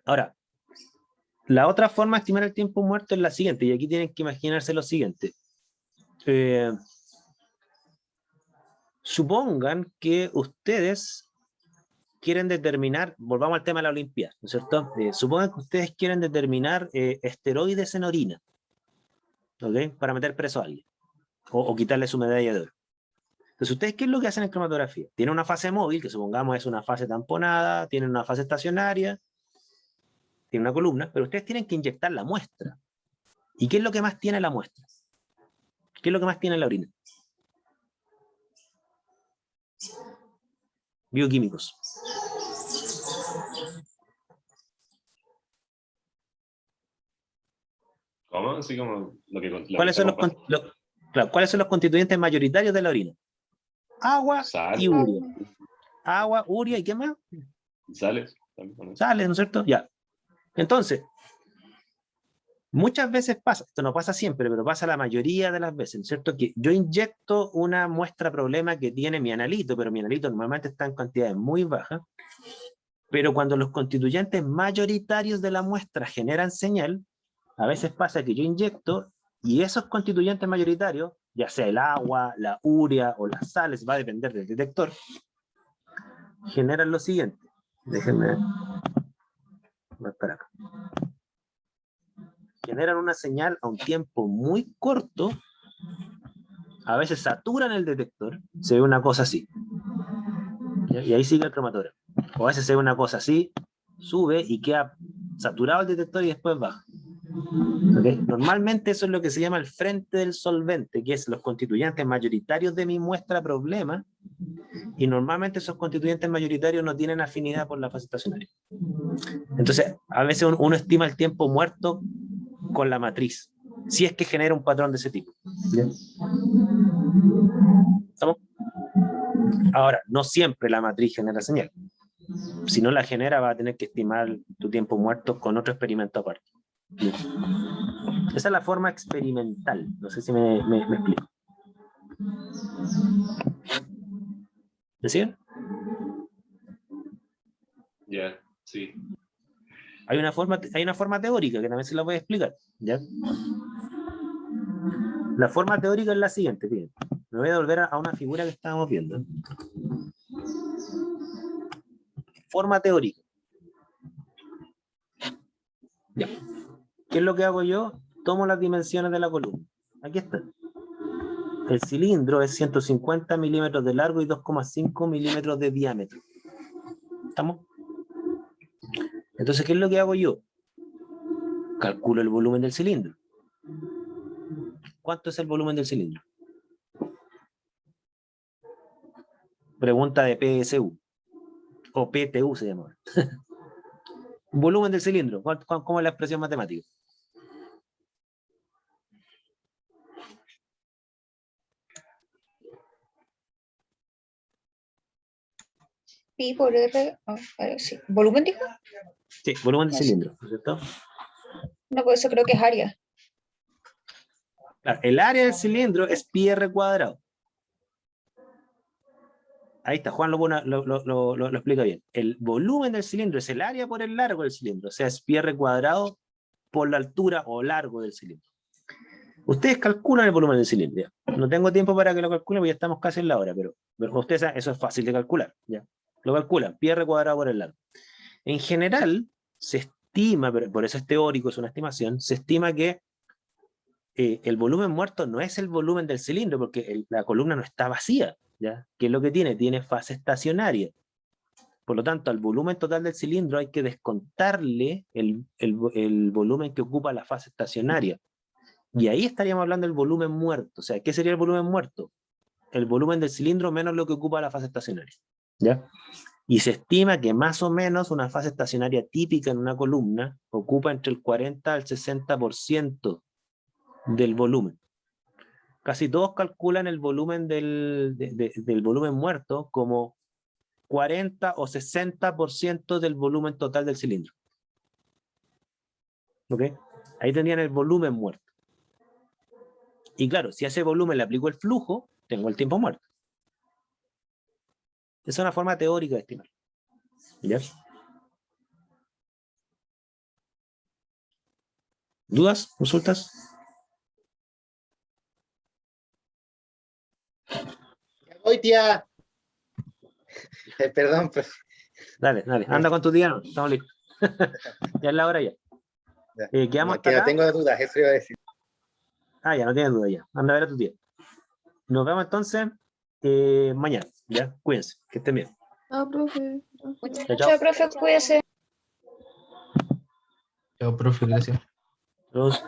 Ahora, la otra forma de estimar el tiempo muerto es la siguiente, y aquí tienen que imaginarse lo siguiente. Supongan que ustedes quieren determinar, volvamos al tema de la Olimpiada, ¿no es cierto? Supongan que ustedes quieren determinar esteroides en orina, ¿ok? Para meter preso a alguien, o quitarle su medalla de oro. Entonces, ¿ustedes qué es lo que hacen en cromatografía? Tienen una fase móvil, que supongamos es una fase tamponada, tienen una fase estacionaria, tienen una columna, pero ustedes tienen que inyectar la muestra. ¿Y qué es lo que más tiene la muestra? ¿Qué es lo que más tiene la orina? Bioquímicos. ¿Cómo? Así como lo que ¿Cuáles son claro, ¿cuáles son los constituyentes mayoritarios de la orina? Agua Sal, y urea. Agua, urea y ¿qué más? sales. También, ¿no? Sales, ¿no es cierto? Ya. Entonces, muchas veces pasa, esto no pasa siempre, pero pasa la mayoría de las veces, ¿no es cierto? Que yo inyecto una muestra problema que tiene mi analito, pero mi analito normalmente está en cantidades muy bajas, pero cuando los constituyentes mayoritarios de la muestra generan señal, a veces pasa que yo inyecto y esos constituyentes mayoritarios, ya sea el agua, la urea o las sales, va a depender del detector, generan lo siguiente. Déjenme ver para acá. Generan una señal a un tiempo muy corto, a veces saturan el detector, se ve una cosa así. Y ahí sigue el cromatógrafo. O a veces se ve una cosa así, sube y queda saturado el detector y después baja. ¿Okay? Normalmente eso es lo que se llama el frente del solvente, que es los constituyentes mayoritarios de mi muestra problema, y normalmente esos constituyentes mayoritarios no tienen afinidad por la fase estacionaria. Entonces, a veces uno estima el tiempo muerto con la matriz, si es que genera un patrón de ese tipo. ¿Ya? ¿Estamos? Ahora, no siempre la matriz genera señal. Si no la genera, va a tener que estimar tu tiempo muerto con otro experimento aparte. ¿Ya? Esa es la forma experimental. No sé si me explico. ¿Decían? Ya, sí. Hay una forma teórica que también se la voy a explicar. ¿Ya? La forma teórica es la siguiente. Bien. Me voy a volver a una figura que estábamos viendo. Forma teórica. Ya. ¿Qué es lo que hago yo? Tomo las dimensiones de la columna. Aquí está. El cilindro es 150 milímetros de largo y 2,5 milímetros de diámetro. ¿Estamos? Entonces, ¿qué es lo que hago yo? Calculo el volumen del cilindro. ¿Cuánto es el volumen del cilindro? Pregunta de PSU. O PTU se llama. Volumen del cilindro. ¿Cómo es la expresión matemática? Pi por R, sí. ¿Volumen dijo? Sí, volumen del Eso. cilindro, ¿no es cierto? No, pues eso creo que es área. Claro, el área del cilindro es pi r cuadrado. Ahí está, Juan lo explica bien. El volumen del cilindro es el área por el largo del cilindro, o sea, es pi r cuadrado por la altura o largo del cilindro. Ustedes calculan el volumen del cilindro. ¿Ya? No tengo tiempo para que lo calculen porque ya estamos casi en la hora, pero ustedes saben, eso es fácil de calcular. ¿Ya? Lo calculan, pi r cuadrado por el largo. En general, se estima, pero por eso es teórico, es una estimación, se estima que el volumen muerto no es el volumen del cilindro, porque la columna no está vacía. ¿Ya? ¿Qué es lo que tiene? Tiene fase estacionaria. Por lo tanto, al volumen total del cilindro hay que descontarle el volumen que ocupa la fase estacionaria. Y ahí estaríamos hablando del volumen muerto. O sea, ¿qué sería el volumen muerto? El volumen del cilindro menos lo que ocupa la fase estacionaria. ¿Ya? Y se estima que más o menos una fase estacionaria típica en una columna ocupa entre el 40 al 60% del volumen. Casi todos calculan el volumen del volumen muerto como 40 o 60% del volumen total del cilindro. ¿Ok? Ahí tendrían el volumen muerto. Y claro, si a ese volumen le aplico el flujo, tengo el tiempo muerto. Es una forma teórica de estimar. ¿Ya? ¿Dudas? ¿Consultas? Hoy, tía. Perdón, pues. Dale, anda con tu tía, no, estamos listos. Ya es la hora ya. Ya. Quedamos No, hasta que no acá. tengo dudas, eso iba a decir. Ah, ya, no tienes duda ya. Anda a ver a tu tía. Nos vemos entonces mañana. Ya, cuídense, que estén bien. Ah, profe. Muchas Chao, gracias, chao. profe, cuídese. Chao, profe, gracias. Saludos.